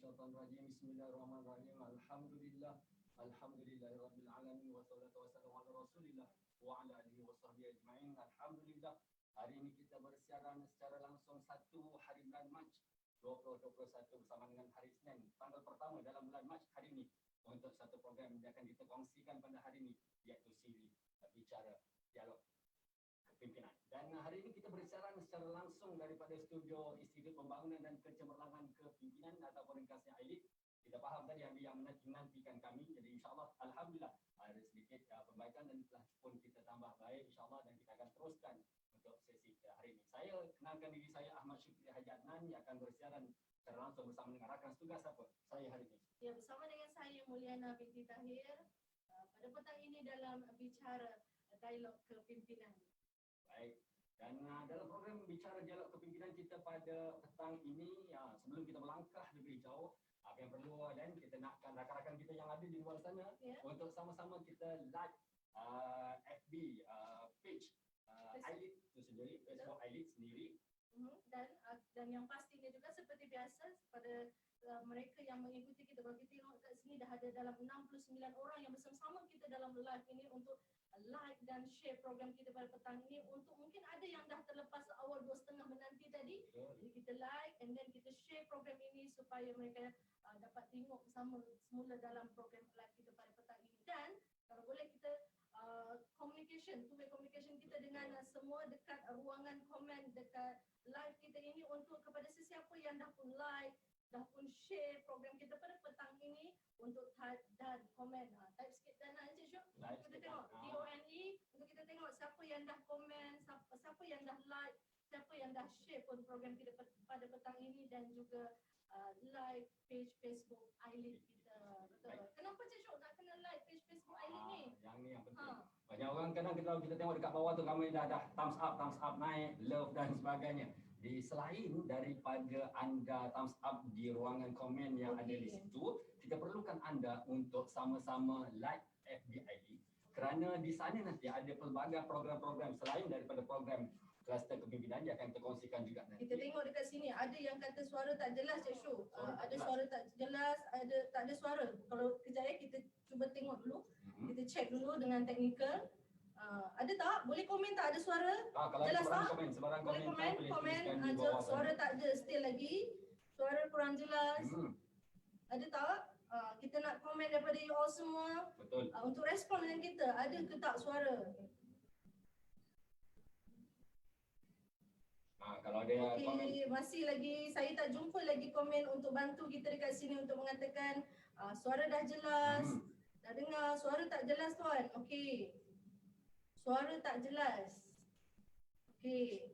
minasyaitonirrajim. Bismillahirrahmanirrahim. Alhamdulillahirabbil alamin wassalatu wassalamu ala Rasulillah wa ala alihi washabbihi ajmain. Alhamdulillah. Hari ini kita bersiaran secara langsung 1 hari bulan Mac 2021 bersama dengan hari Isnin, tanggal pertama dalam bulan Mac hari ini, untuk satu program yang akan kita kongsikan pada hari ini, iaitu siri bicara dialog kepimpinan. Dan hari ini kita bersiaran secara langsung daripada studio Institut Pembangunan dan Kecemerlangan Kepimpinan ataupun ringkasnya ILIT. Kita faham tadi yang menantikan kami. Jadi insyaAllah, Alhamdulillah ada sedikit perbaikan dan telah pun kita tambah baik insyaAllah, dan kita akan teruskan untuk sesi hari ini. Saya kenalkan diri saya Ahmad Syukri Haji Adnan yang akan bersiaran secara langsung bersama dengan rakan tugas apa saya hari ini. Ya, bersama dengan saya Mulyana binti Tahir pada petang ini dalam bicara dialog kepimpinan. Baik. Dan dalam program bicara dialog kepimpinan kita pada petang ini, sebelum kita melangkah lebih jauh, apa yang perlu dan kita nakkan rakan-rakan kita yang ada di luar sana untuk sama-sama kita like FB page ILIT itu sendiri, Facebook ILIT sendiri. Dan yang pastinya juga seperti biasa kepada mereka yang mengikuti kita, kalau kita tengok kat sini dah ada dalam 69 orang yang bersama-sama kita dalam live ini untuk like dan share program kita pada petang ini. Untuk mungkin ada yang dah terlepas awal 2.30 menanti tadi, jadi kita like and then kita share program ini supaya mereka dapat tengok bersama semula dalam program live kita pada petang ini. Dan kalau boleh kita communication, two-way communication kita dengan semua dekat ruangan komen dekat live kita ini, untuk kepada sesiapa yang dah pun like, dah pun share program kita pada petang ini, untuk type dan komen. Type sikit dan Encik Syuk, kita tengok TONE, untuk kita tengok siapa yang dah komen, siapa yang dah like, siapa yang dah share pun program kita pada petang ini, dan juga live page Facebook ILIT kita. Betul. Kenapa Cik Syuk nak kena like page Facebook ILIT ni? Yang ni yang penting. Banyak orang kadang kita tengok dekat bawah tu ramai dah thumbs up naik, love dan sebagainya. Selain daripada anda thumbs up di ruangan komen yang ada di situ, kita perlukan anda untuk sama-sama like FB ILIT, kerana di sana nanti ada pelbagai program-program selain daripada program kluster kepimpinan yang akan kita kongsikan juga nanti. Kita tengok dekat sini ada yang kata suara tak jelas Cik Syuk. Ada suara tak jelas, ada tak ada suara. Kalau kejap kita cuba tengok dulu. Kita check dulu dengan teknikal. Ada tak? Boleh komen tak ada suara? Kalau jelas tak? Sebarang boleh komen suara tak ada, still lagi. Suara kurang jelas. Ada tak? Kita nak komen daripada you all semua. Betul. Untuk respon dengan kita, ada ke tak suara? Kalau ada komen, masih lagi saya tak jumpa lagi komen untuk bantu kita dekat sini untuk mengatakan suara dah jelas. Dah dengar suara tak jelas tuan. Okey. Suara tak jelas. Okey.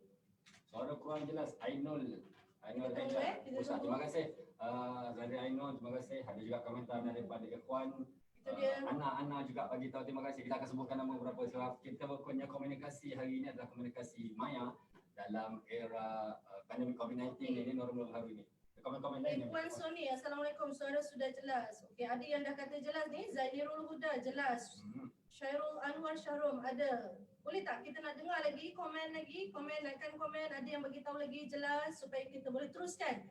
Suara kurang jelas. Ainul Haidar. Terima kasih. Zahri Ainul, terima kasih. Ada juga komentar daripada Ikhwan. Ana juga bagi tahu terima kasih. Kita akan sebutkan nama beberapa sebab kita punya komunikasi hari ini adalah komunikasi maya dalam era pandemik COVID-19 ini, normal hari ini. Komen-komen lain. Puan Sony, Assalamualaikum. Suara sudah jelas. Okey, ada yang dah kata jelas ni. Zainirul Huda jelas. Syairul Anwar Syahrum ada. Boleh tak kita nak dengar lagi komen naikkan komen, ada yang bagi tahu lagi jelas supaya kita boleh teruskan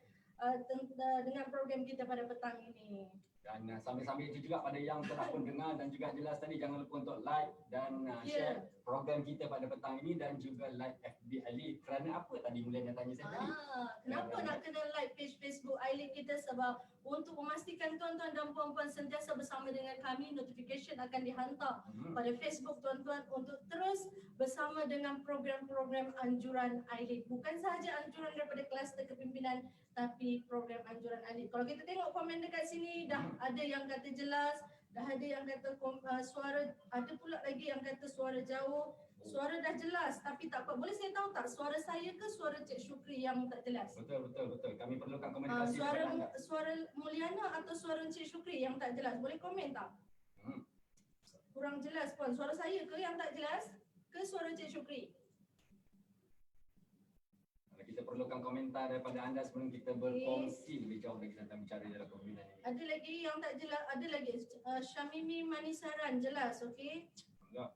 dengan program kita pada petang ini. Dan sambil-sambil itu juga pada yang telah pun dengar dan juga jelas tadi, jangan lupa untuk like dan share program kita pada petang ini, dan juga like FB ILIT. Kerana apa tadi Mulyana tanya saya tadi? Kenapa nak kena like page Facebook ILIT kita? Sebab untuk memastikan tuan-tuan dan puan-puan sentiasa bersama dengan kami, notification akan dihantar pada Facebook tuan-tuan untuk terus bersama dengan program-program anjuran ILIT. Bukan sahaja anjuran daripada kluster kepimpinan, tapi program anjuran ILIT. Kalau kita tengok komen dekat sini, dah ada yang kata jelas, dah ada yang kata suara, ada pula lagi yang kata suara jauh. Suara dah jelas tapi tak apa. Boleh saya tahu tak suara saya ke suara Cik Syukri yang tak jelas? Betul. Kami perlukan komunikasi. Suara Mulyana atau suara Cik Syukri yang tak jelas? Boleh komen tak? Kurang jelas pun. Suara saya ke yang tak jelas? Ke suara Cik Syukri? Kita perlukan komentar daripada anda sebelum kita berkongsi lebih jauh lagi tentang bicara dalam kepimpinan ini. Ada lagi yang tak jelas, ada lagi. Syamimi Manisaran jelas, okey? Enggak.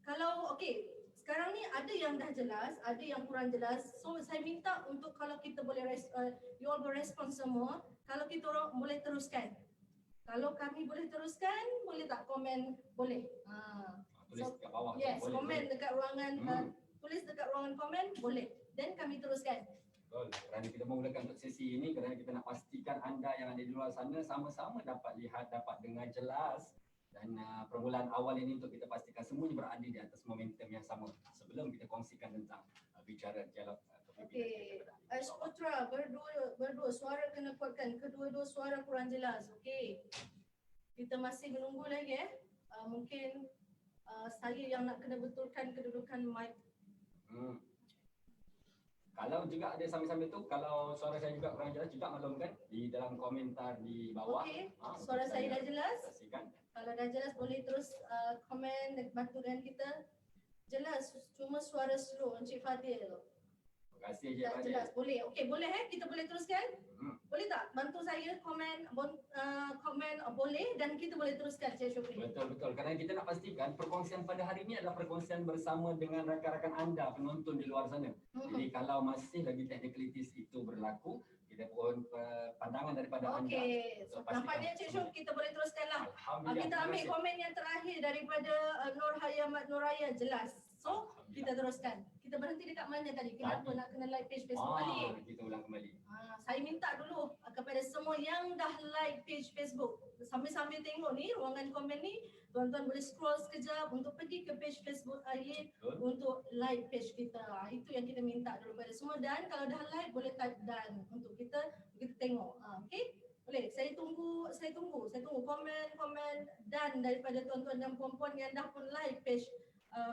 Kalau okey, sekarang ni ada yang dah jelas, ada yang kurang jelas. So saya minta untuk kalau kita boleh you all berespon semua, kalau kita orang boleh teruskan. Kalau kami boleh teruskan, boleh tak komen? Boleh. Tulis kat bawah. Yes, Boleh, komen boleh. dekat ruangan, tulis dekat ruangan komen, boleh. Dan kami teruskan. Betul. Kerana kita memulakan untuk sesi ini kerana kita nak pastikan anda yang ada di luar sana sama-sama dapat lihat, dapat dengar jelas. Dan permulaan awal ini untuk kita pastikan semuanya berada di atas momentum yang sama sebelum kita kongsikan tentang bicara dialog Okey, Ais Putra berdua suara kena kuatkan, kedua-dua suara kurang jelas. Okey. Kita masih menunggu lagi mungkin saya yang nak kena betulkan kedudukan mic. Kalau juga ada sambil-sambil tu, kalau suara saya juga kurang jelas juga maklumkan di dalam komentar di bawah. Okey, suara saya dah jelas. Saksikan. Kalau dah jelas boleh terus komen dan bantu dengan kita. Jelas, cuma suara slow Encik Fadil. Terima kasih Encik Tak Fadil. jelas, boleh. Okey, boleh kita boleh teruskan? Boleh tak? Bantu saya komen komen boleh dan kita boleh teruskan Cik Syukri. Betul. Kerana kita nak pastikan perkongsian pada hari ini adalah perkongsian bersama dengan rakan-rakan anda penonton di luar sana. Jadi kalau masih lagi technicalities itu berlaku, kita mohon pandangan daripada anda. Okey, nampaknya Cik Syuk kita boleh teruskanlah. Alhamdulillah. Kita ambil komen yang terakhir daripada Nur Hayamat Nuraya, jelas. So, kita teruskan. Kita berhenti dekat mana tadi? Kenapa nak kena like page Facebook balik? Kita ulang kembali. Saya minta dulu kepada semua yang dah like page Facebook. Sambil-sambil tengok ni ruangan komen ni, tuan-tuan boleh scroll sekejap untuk pergi ke page Facebook Ailid untuk like page kita. Itu yang kita minta dulu pada semua, dan kalau dah like boleh type done untuk kita tengok. Okey? Boleh. Saya tunggu komen done daripada tuan-tuan dan puan-puan yang dah pun like page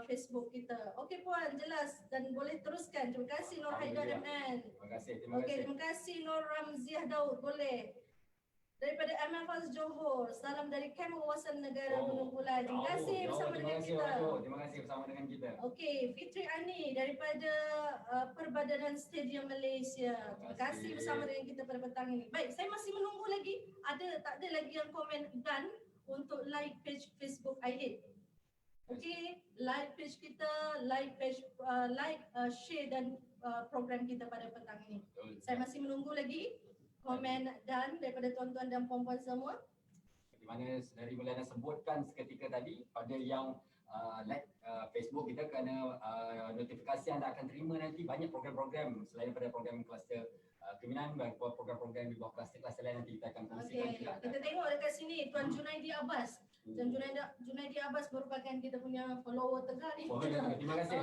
Facebook kita. Okey puan, jelas dan boleh teruskan. Terima kasih Nur Haidar MN. Terima kasih. Okey, terima kasih Nur Ramziah Daud. Boleh. Daripada MFAS Johor, salam dari Kem Kawasan Negara Gunung Pulai. Terima kasih bersama dengan kita. Terima kasih bersama dengan kita. Okey, Fitri Ani daripada Perbadanan Stadium Malaysia. Terima kasih bersama dengan kita pada petang ini. Baik, saya masih menunggu lagi. Tak ada lagi yang komen done untuk like page Facebook Ailid. Okey, like page kita, share dan program kita pada petang ini. Saya masih menunggu lagi komen dan daripada tuan-tuan dan puan-puan semua. Di mana dari Melana sebutkan seketika tadi pada yang like Facebook kita, kerana notifikasi anda akan terima nanti banyak program-program selain daripada program kluster keminan dan program-program di bawah kluster-kluster lain nanti kita akan kongsikan juga. Kita tengok dekat sini Tuan Junaidi Abbas. Dan Junaidi Abbas merupakan kita punya follower tegar ni. Terima kasih.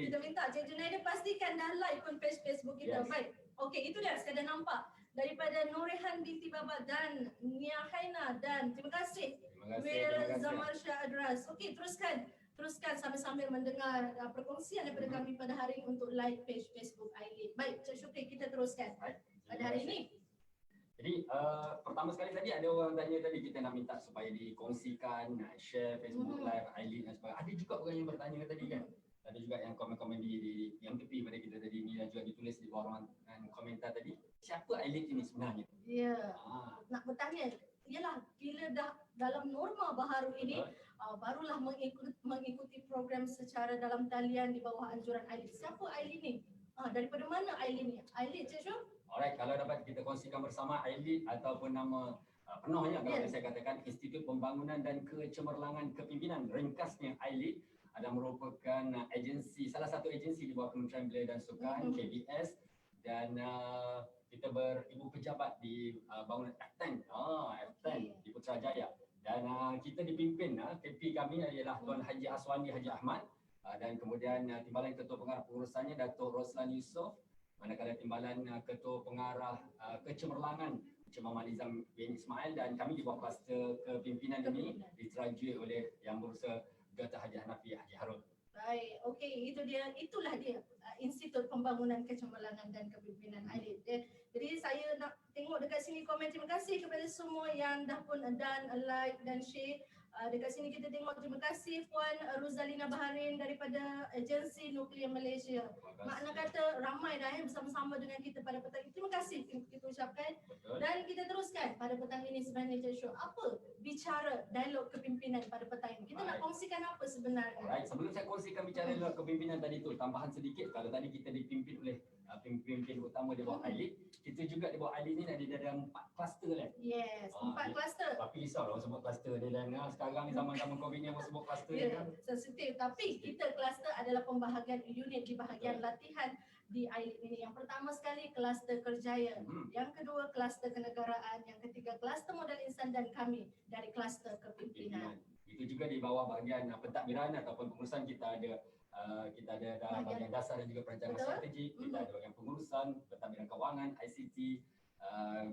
Kita minta Cik Junaidi pastikan dah like pun page Facebook kita. Baik. Okey, itu dah saya dah nampak. Daripada Norehan binti Baba dan Nia Haina, dan terima kasih Will Zamar Shah Adras. Okey, teruskan sambil-sambil mendengar perkongsian daripada kami pada hari ini untuk like page Facebook Ailid. Baik, Cik Syukri, kita teruskan pada hari ini. Jadi pertama sekali tadi ada orang tanya tadi, kita nak minta supaya dikongsikan, share Facebook Live Ailid dan sebagainya. Ada juga orang yang bertanya tadi kan. Ada juga yang komen-komen di yang tepi pada kita tadi ni, dan juga ditulis di bawah ruangan komentar tadi. Siapa Ailid ini sebenarnya? Ya. Nak bertanya, ialah bila dah dalam norma baharu ini, barulah mengikuti program secara dalam talian di bawah anjuran Ailid. Siapa Ailid ni? Daripada mana Ailid ni? Ailid, Cik Syuk? Alright, kalau dapat kita kongsikan bersama, Ailid ataupun nama penuhnya kalau saya katakan Institut Pembangunan dan Kecemerlangan Kepimpinan, ringkasnya Ailid, adalah merupakan agensi, salah satu agensi di bawah Kementerian Belia dan Sukan, KBS, dan kita beribu pejabat di bangunan F10, di Putrajaya, dan kita dipimpin, KP kami ialah Tuan Haji Aswani Haji Ahmad, dan kemudian Timbalan Ketua Pengarah Pengurusannya Datuk Roslan Yusof, manakala Timbalan Ketua Pengarah Kecemerlangan Encik Muhammad Nizam bin Ismail, dan kami di bawah kluster kepimpinan ini diterajui oleh Yang Berusaha Dato' Haji Hanafi Haji Harun. Baik, okey, itulah dia Institut Pembangunan Kecemerlangan dan Kepimpinan Ailid. Jadi saya nak tengok dekat sini komen, terima kasih kepada semua yang dah pun dan like dan share. Dekat sini kita tengok, terima kasih Puan Ruzalina Baharin daripada Agensi Nuklear Malaysia. Makna kata ramai dah bersama-sama dengan kita pada petang. Terima kasih kita ucapkan. Betul. Dan kita teruskan pada petang ini sebenarnya Cik Syuk. Apa bicara dialog kepimpinan pada petang ini? Kita nak Baik. kongsikan apa sebenarnya? Alright, sebelum saya kongsikan bicara kepimpinan tadi tu, tambahan sedikit. Kalau tadi kita dipimpin oleh pemimpin utama di bawah Ailid, kita juga di bawah Ailid ni ada 4 kluster lah. Yes, 4 kluster. Tapi risaulah sebut kluster ni dan sekarang ni zaman-zaman Covid ni sebut kluster ni Ya, kan. sensitif. Tapi kita kluster adalah pembahagian unit di bahagian latihan di Ailid ini. Yang pertama sekali kluster kerjaya, yang kedua kluster kenegaraan, yang ketiga kluster modal insan dan kami dari kluster kepimpinan. Itu juga di bawah bahagian pentadbiran ataupun pengurusan kita ada dalam bahagian dasar dan juga perancangan strategik, kita ada bahagian pengurusan, pentadbiran kewangan, ICT,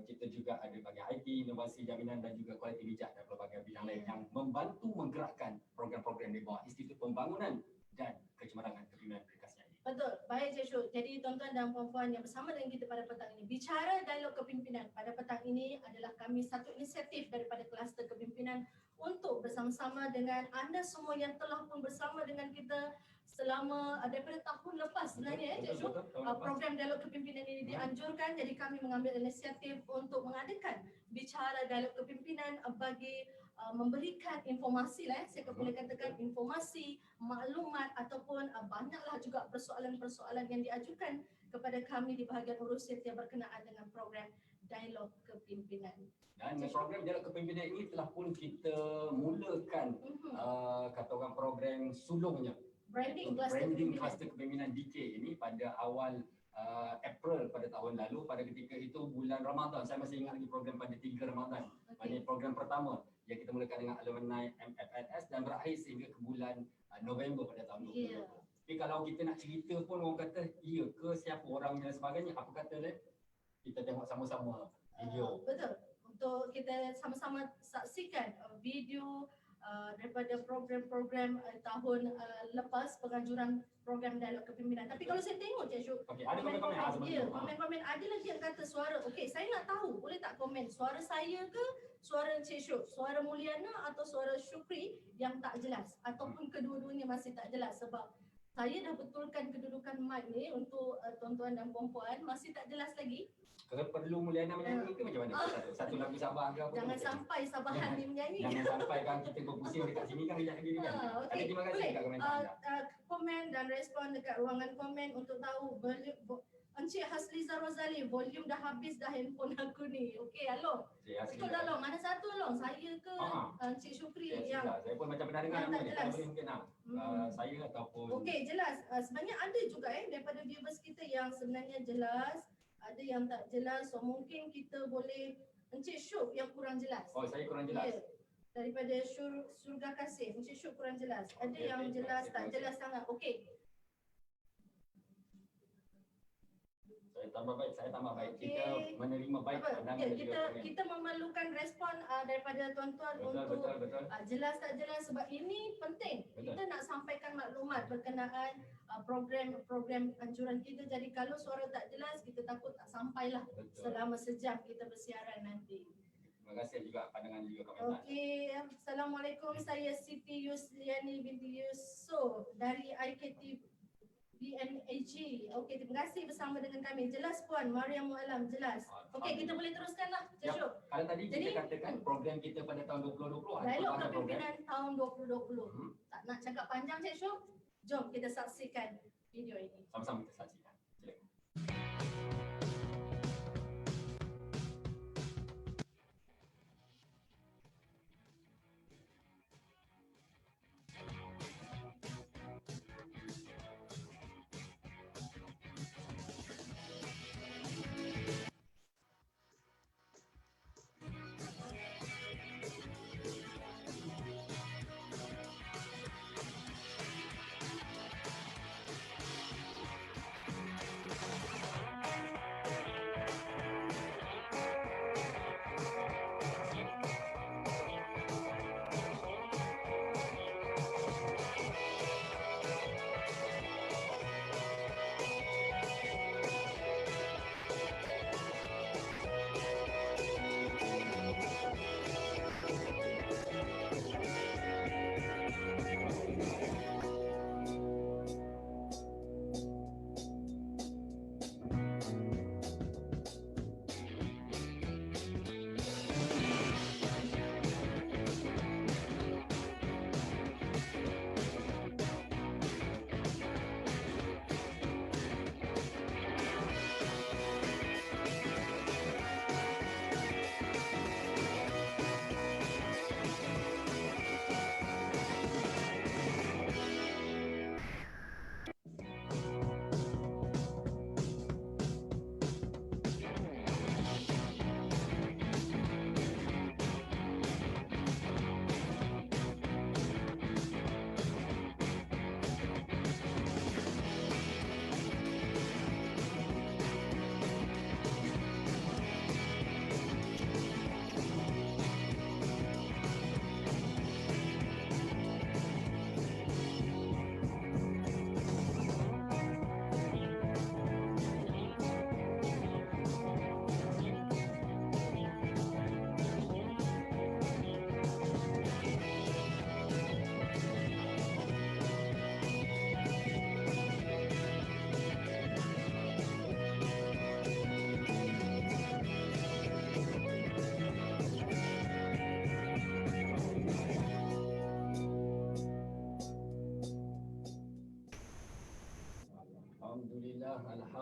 kita juga ada bahagian IT, inovasi jaminan dan juga kualiti bijak dan pelbagai bidang lain yang membantu menggerakkan program-program di bawah Institut Pembangunan dan Kecemerlangan Kepimpinan Ringkasnya ini. Betul. Baik Cik Syuk. Jadi tuan-tuan dan puan-puan yang bersama dengan kita pada petang ini, bicara dialog kepimpinan pada petang ini adalah kami satu inisiatif daripada kluster kepimpinan untuk bersama-sama dengan anda semua yang telah pun bersama dengan kita selama daripada tahun lepas sebenarnya Cik Syuk. Program dialog kepimpinan ini dianjurkan, jadi kami mengambil inisiatif untuk mengadakan bicara dialog kepimpinan bagi memberikan informasi lah, saya boleh katakan informasi, maklumat ataupun banyaklah juga persoalan-persoalan yang diajukan kepada kami di bahagian urusan yang berkenaan dengan program dialog kepimpinan. Dan program dialog kepimpinan ini telah pun kita mulakan kata orang program sulungnya. Branding kluster kepimpinan DK ini pada awal April pada tahun lalu. Pada ketika itu bulan Ramadan, saya masih ingat lagi program pada 3 Ramadan. Ini program pertama yang kita mulakan dengan alumni MFNS dan berakhir sehingga ke bulan November pada tahun 2020. Tapi kalau kita nak cerita pun orang kata, iya ke siapa orangnya dan sebagainya, apa kata dia? Kita tengok sama-sama video. Betul. Untuk kita sama-sama saksikan video daripada program-program tahun lepas penganjuran program dialog kepimpinan. Tapi kalau saya tengok Cik Syuk, ada komen-komen. Ya, komen-komen ada lagi yang kata suara. Okey, saya nak tahu, boleh tak komen suara saya ke suara Cik Syuk, suara Mulyana atau suara Syukri yang tak jelas ataupun kedua-duanya masih tak jelas sebab saya dah betulkan kedudukan mic ni untuk tuan-tuan dan puan-puan, masih tak jelas lagi. Kalau perlu Mulyana menyanyi ke macam mana? Satu lagu Sabah ke apa? Jangan sampai Sabahan ni menyanyi. Jangan sampai kan kita berpusing dekat sini kan kejap lagi ni kan. Okay. Terima kasih Boleh. dekat komentar anda. Komen dan respon dekat ruangan komen untuk tahu Encik Hasliza Rozali, volume dah habis dah handphone aku ni. Okey, Along. Betul dah Long. Mana satu Long? Saya ke Encik Syukri yang saya pun macam pernah dengar nama ni. Kalau boleh mungkin saya ataupun okey, jelas. Sebenarnya ada juga daripada viewers kita yang sebenarnya jelas, ada yang tak jelas. So mungkin kita boleh Encik Syuk yang kurang jelas. Oh, saya kurang jelas. Ya. Daripada Surga Kasih, Encik Syuk kurang jelas. Ada yang jelas, tak jelas sangat. Okey. Saya tambah baik. Kita menerima baik pandangan dan juga komen. Kita memerlukan respon daripada tuan-tuan untuk jelas tak jelas sebab ini penting. Kita nak sampaikan maklumat berkenaan program anjuran kita. Jadi kalau suara tak jelas, kita takut tak sampailah selama sejam kita bersiaran nanti. Terima kasih juga pandangan juga komentar. Okey, Assalamualaikum. Saya Siti Yusliani binti Yusof dari IKT BNAG. Okey, terima kasih bersama dengan kami. Jelas Puan Mariam Mualam, jelas. Okey, kita boleh teruskanlah Cik Syuk. Kalau tadi kita katakan program kita pada tahun 2020 dialog kepimpinan tahun 2020. Tak nak cakap panjang Cik Syuk. Jom kita saksikan video ini. Sama-sama kita saksikan. Silakan.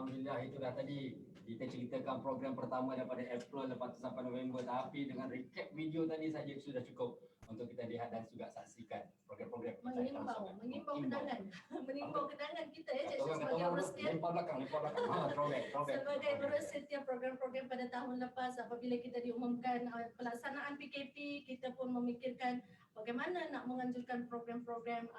Alhamdulillah itu dah tadi kita ceritakan program pertama daripada April lepas tu sampai November, tapi dengan recap video tadi saja sudah cukup untuk kita lihat dan juga saksikan program-program kita yang langsung. Mengimbau kenangan kita ya, Cik Kata Syuk orang, sebagai perusia. lempar belakang. Throwback. Sebagai perusia program-program pada tahun lepas, apabila kita diumumkan pelaksanaan PKP, kita pun memikirkan bagaimana nak menganjurkan program-program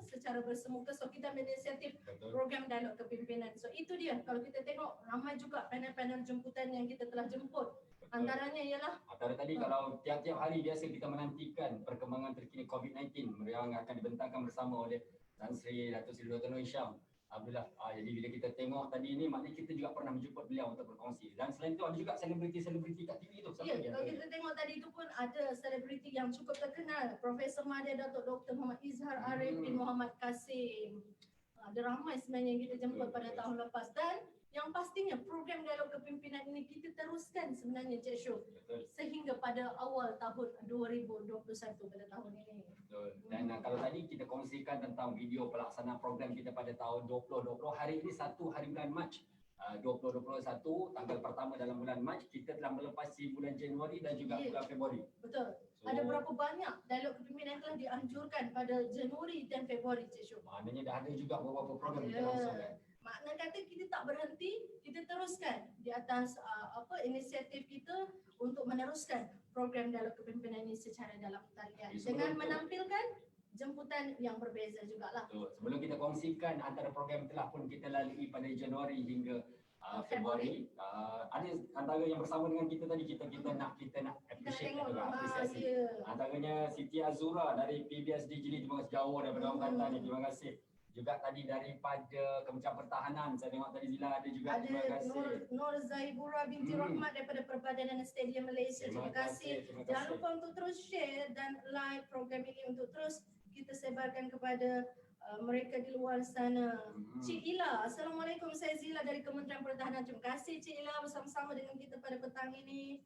secara bersemuka. So kita ambil inisiatif program dialog kepimpinan. So itu dia, kalau kita tengok ramai juga panel-panel jemputan yang kita telah jemput. Antaranya ialah tadi kalau tiap-tiap hari biasa kita menantikan perkembangan terkini COVID-19 yang akan dibentangkan bersama oleh Tan Sri Datuk Seri Dr. Noor Hisham. Alhamdulillah. Jadi bila kita tengok tadi ini, maknanya kita juga pernah menjemput beliau untuk berkongsi. Dan selain itu ada juga selebriti-selebriti kat TV tu. Ya, kalau kita tengok tadi itu pun ada selebriti yang cukup terkenal. Profesor Madya Datuk Dr. Muhammad Izhar Arif bin Muhammad Kasim. Ada ramai sebenarnya yang kita jemput pada tahun lepas. Dan yang pastinya program dialog kepimpinan ini kita teruskan sebenarnya Cik Syuk sehingga pada awal tahun 2021 pada tahun ini. Betul. Dan kalau tadi kita kongsikan tentang video pelaksanaan program kita pada tahun 2020, hari ini 1 hari bulan Mac 2021, tanggal pertama dalam bulan Mac, kita telah melepasi bulan Januari dan juga bulan Februari. Betul. Ada berapa banyak dialog kepimpinan telah dianjurkan pada Januari dan Februari, Cik Syuk? Maknanya dah ada juga beberapa program kita langsungkan. Makna kata kita tak berhenti, kita teruskan di atas inisiatif kita untuk meneruskan program dialog kepimpinan ini secara dalam talian dengan menampilkan jemputan yang berbeza jugalah. Sebelum kita kongsikan antara program telah pun kita lalui pada Januari hingga Februari, ada antara yang bersama dengan kita tadi kita nak appreciate juga apresiasi. Antaranya Siti Azura dari PBSD Jili, terima kasih jauh daripada orang Kelantan ni, terima kasih. Juga tadi daripada Kementerian Pertahanan, saya tengok tadi Zila ada juga, terima kasih. Nur Zaibura binti Rahmat daripada Perbadanan Stadium Malaysia, terima kasih. Jangan lupa untuk terus share dan like program ini untuk terus kita sebarkan kepada mereka di luar sana. Cik Ila, Assalamualaikum, saya Zila dari Kementerian Pertahanan. Terima kasih Cik Ila bersama-sama dengan kita pada petang ini.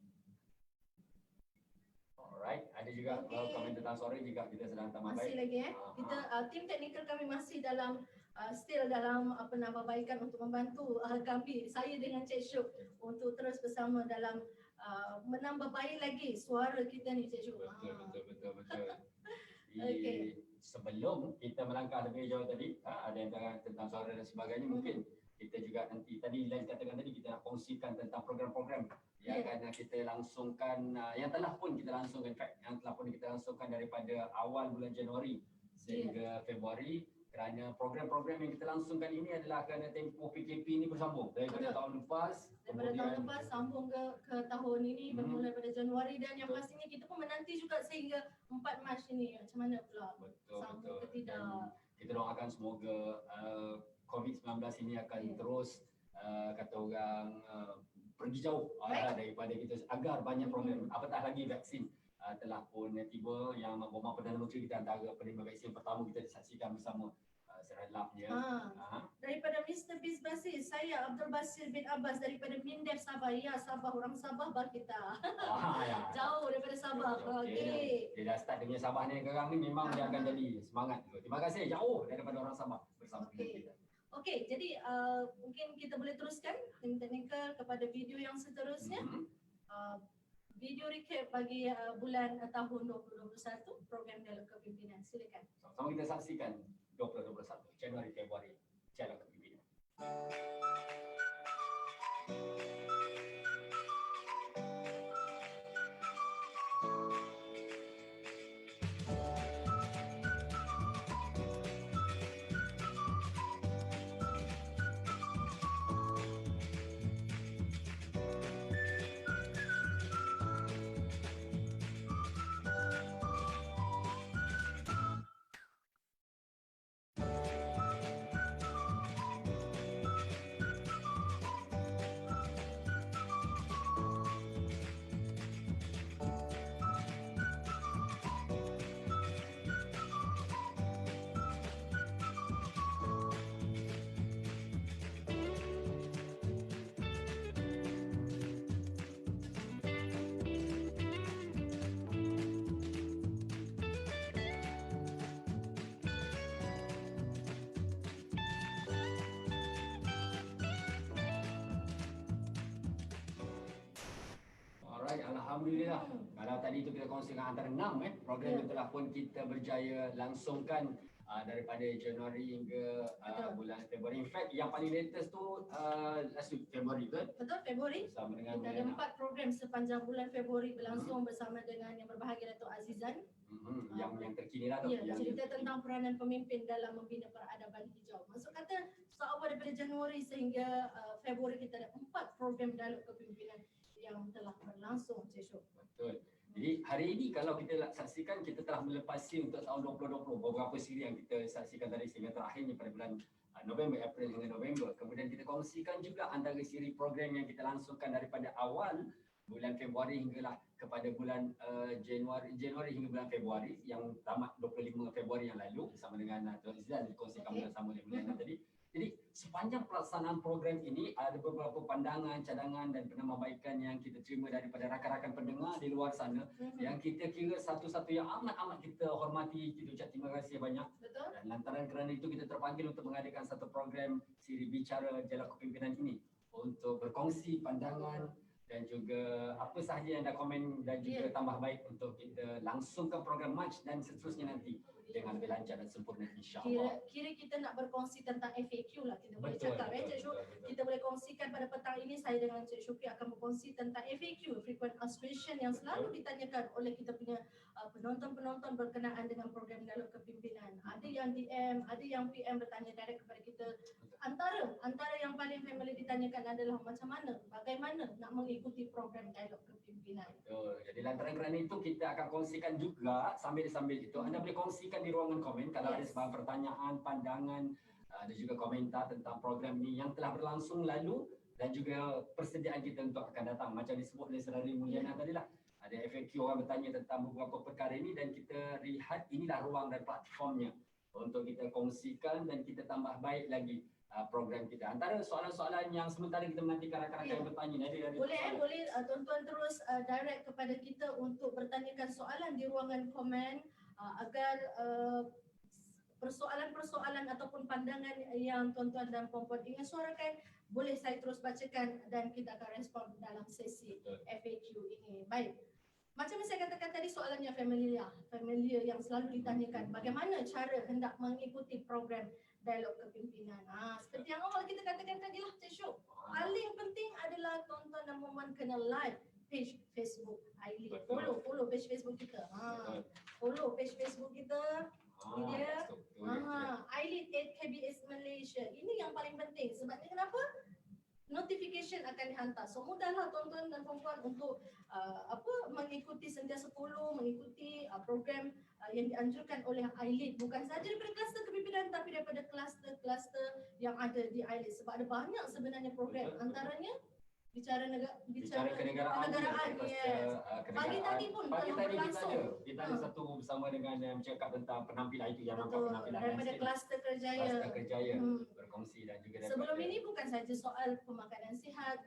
Alright, ada juga komen tentang sore juga kita sedang tambah baik. Masih lagi kita tim teknikal kami masih dalam still dalam penambahbaikan untuk membantu kami, saya dengan Cik Syuk untuk terus bersama dalam menambah baik lagi suara kita ni Cik Syuk. Betul. Sebelum kita melangkah lebih jauh tadi, ada yang tentang suara dan sebagainya, mungkin kita juga nanti tadi dikatakan tadi kita nak kongsikan tentang program-program yang akan kita langsungkan, yang telah pun kita langsungkan, daripada awal bulan Januari sehingga Februari, kerana program-program yang kita langsungkan ini adalah kerana tempoh PKP ini bersambung daripada tahun lepas, sambung ke tahun ini bermula pada Januari, dan yang pastinya kita pun menanti juga sehingga 4 Mac ini macam mana pula sambung ke tidak. Kita doakan semoga COVID-19 ini akan terus kata orang pergi jauh daripada kita, agar banyak program, apatah lagi vaksin telah pun tiba, yang bomba Perdana Menteri kita antara penerima vaksin pertama kita disaksikan bersama serelapnya. Daripada Mr. Biz Basir, saya Abdul Basir bin Abbas daripada Mindef Sabah. Ya, Sabah, orang Sabah bah kita. Jauh daripada Sabah. Okey. Dia dah start dengan Sabah ni sekarang ni, memang dia akan jadi semangat juga. Terima kasih, jauh daripada orang Sabah bersama kita. Okey, jadi mungkin kita boleh teruskan tim teknikal kepada video yang seterusnya. Video recap bagi bulan tahun 2021 program dialog kepimpinan. Silakan. Sama-sama kita saksikan 2021 Januari Februari dialog kepimpinan. Alhamdulillah. Kalau tadi itu kita kongsikan antara 6 program yang telah pun kita berjaya langsungkan daripada Januari hingga bulan Februari. In fact, yang paling latest tu last week Februari kan? Betul, Februari. Bersama dengan Kita ada 4 program sepanjang bulan Februari berlangsung bersama dengan yang berbahagia Datuk Azizan. Yang terkini lah tu. Ya, cerita tentang peranan pemimpin dalam membina peradaban hijau. Maksud kata, seawal daripada Januari sehingga Februari kita ada 4 program dialog kepimpinan yang telah berlangsung, Cik Syuk. Betul. Jadi hari ini kalau kita saksikan, kita telah melepasi untuk tahun 2020 beberapa siri yang kita saksikan tadi sehingga terakhirnya pada bulan November, April hingga November. Kemudian kita kongsikan juga antara siri program yang kita langsungkan daripada awal bulan Februari hinggalah kepada bulan Januari hingga bulan Februari yang tamat 25 Februari yang lalu bersama dengan Tuan Izlan dikongsikan bersama oleh Mulyana tadi. Jadi sepanjang pelaksanaan program ini ada beberapa pandangan, cadangan dan penambahbaikan yang kita terima daripada rakan-rakan pendengar di luar sana yang kita kira satu-satu yang amat-amat kita hormati, kita ucap terima kasih banyak. Betul. Dan lantaran kerana itu kita terpanggil untuk mengadakan satu program siri bicara dialog kepimpinan ini untuk berkongsi pandangan dan juga apa sahaja yang dah komen dan juga tambah baik untuk kita langsungkan program March dan seterusnya nanti dengan lebih lancar dan sempurna insya-Allah. Kira kita nak berkongsi tentang FAQ lah, kita boleh cakap Cik Syuk. Kita boleh kongsikan pada petang ini, saya dengan Cik Syukri akan berkongsi tentang FAQ, frequent asked question yang selalu ditanyakan oleh kita punya penonton-penonton berkenaan dengan program dialog kepimpinan. Ada yang DM, ada yang PM bertanya direct kepada kita. Antara yang paling family ditanyakan adalah macam mana, bagaimana nak mengikuti program dialog kepimpinan. Betul. Jadi lantaran kerana itu kita akan kongsikan juga sambil itu anda boleh kongsikan di ruangan komen kalau ada sebarang pertanyaan, pandangan ada juga komentar tentang program ini yang telah berlangsung lalu dan juga persediaan kita untuk akan datang. Macam disebut oleh Saudari Mulyana tadi lah. Ada FAQ orang bertanya tentang beberapa perkara ini dan kita lihat inilah ruang dan platformnya untuk kita kongsikan dan kita tambah baik lagi program kita. Antara soalan-soalan yang sementara kita menantikan rakan-rakan yang bertanya dari boleh tuan-tuan terus direct kepada kita untuk bertanyakan soalan di ruangan komen agar persoalan-persoalan ataupun pandangan yang tuan-tuan dan puan-puan ingin suarakan boleh saya terus bacakan dan kita akan respon dalam sesi FAQ ini. Baik. Macam yang saya katakan tadi, soalannya familiar yang selalu ditanyakan, bagaimana cara hendak mengikuti program dialog kepimpinan. Seperti yang awal kita katakan tadi lah, Cik Syuk. Paling penting adalah tuan-tuan dan puan-puan kena like page Facebook Ailid. Follow page Facebook kita. Follow page Facebook kita. Ini dia. Ailid 8KBS Malaysia. Ini yang paling penting. Sebabnya kenapa? Notification akan dihantar. So mudahlah tuan-tuan dan puan-puan untuk mengikuti sentiasa follow, mengikuti program yang dianjurkan oleh Ailid, bukan sahaja daripada kluster kepimpinan tapi daripada kluster-kluster yang ada di Ailid, sebab ada banyak sebenarnya program, antaranya bicara kenegaraan. Yes. Pagi tadi pun kita ada satu bersama dengan yang bercakap tentang penampilan itu yang nampak penampilan daripada kluster Kerjaya. Berkongsi dan juga sebelum ini bukan saja soal pemakanan sihat,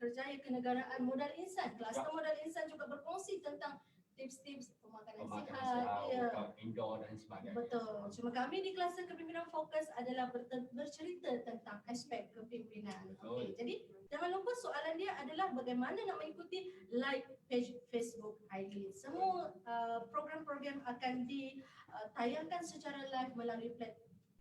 Kerjaya kenegaraan, modal insan, kluster modal insan juga berkongsi tentang tips-tips pemakanan sihat, indoor dan sebagainya. Betul. Cuma kami di kluster kepimpinan fokus adalah bercerita tentang aspek kepimpinan. Okey. Jadi jangan lupa soalan dia adalah bagaimana nak mengikuti like page Facebook Ailid. Semua program-program akan ditayangkan secara live melalui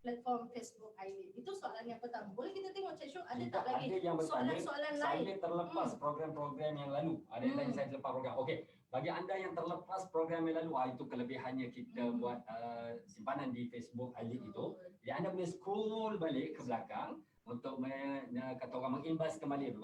platform Facebook Ailid. Itu soalan yang pertama. Boleh kita tengok Cik Syuk ada tak lagi soalan-soalan lain? Saya terlepas program-program yang lalu. Ada yang tadi saya terlepas program. Okey. Bagi anda yang terlepas program yang lalu, itu kelebihannya kita buat simpanan di Facebook Ailid itu. Jadi anda boleh scroll balik ke belakang untuk kata orang mengimbas kembali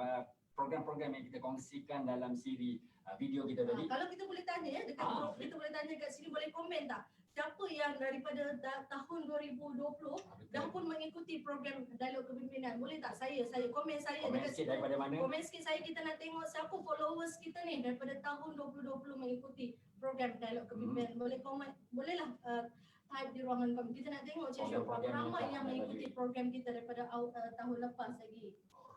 program-program yang kita kongsikan dalam siri video kita tadi. Kalau kita boleh tanya dekat kita boleh tanya kat sini, boleh komen tak? Siapa yang daripada tahun 2020 dah pun mengikuti program dialog kepimpinan? Boleh tak saya komen saya dekat sikit daripada mana? Komen sikit saya, kita nak tengok siapa followers kita ni daripada tahun 2020 mengikuti program dialog kepimpinan. Boleh komen, bolehlah type di ruangan komen. Kita nak tengok Cik Syuk berapa ramai yang mengikuti program kita daripada tahun lepas lagi.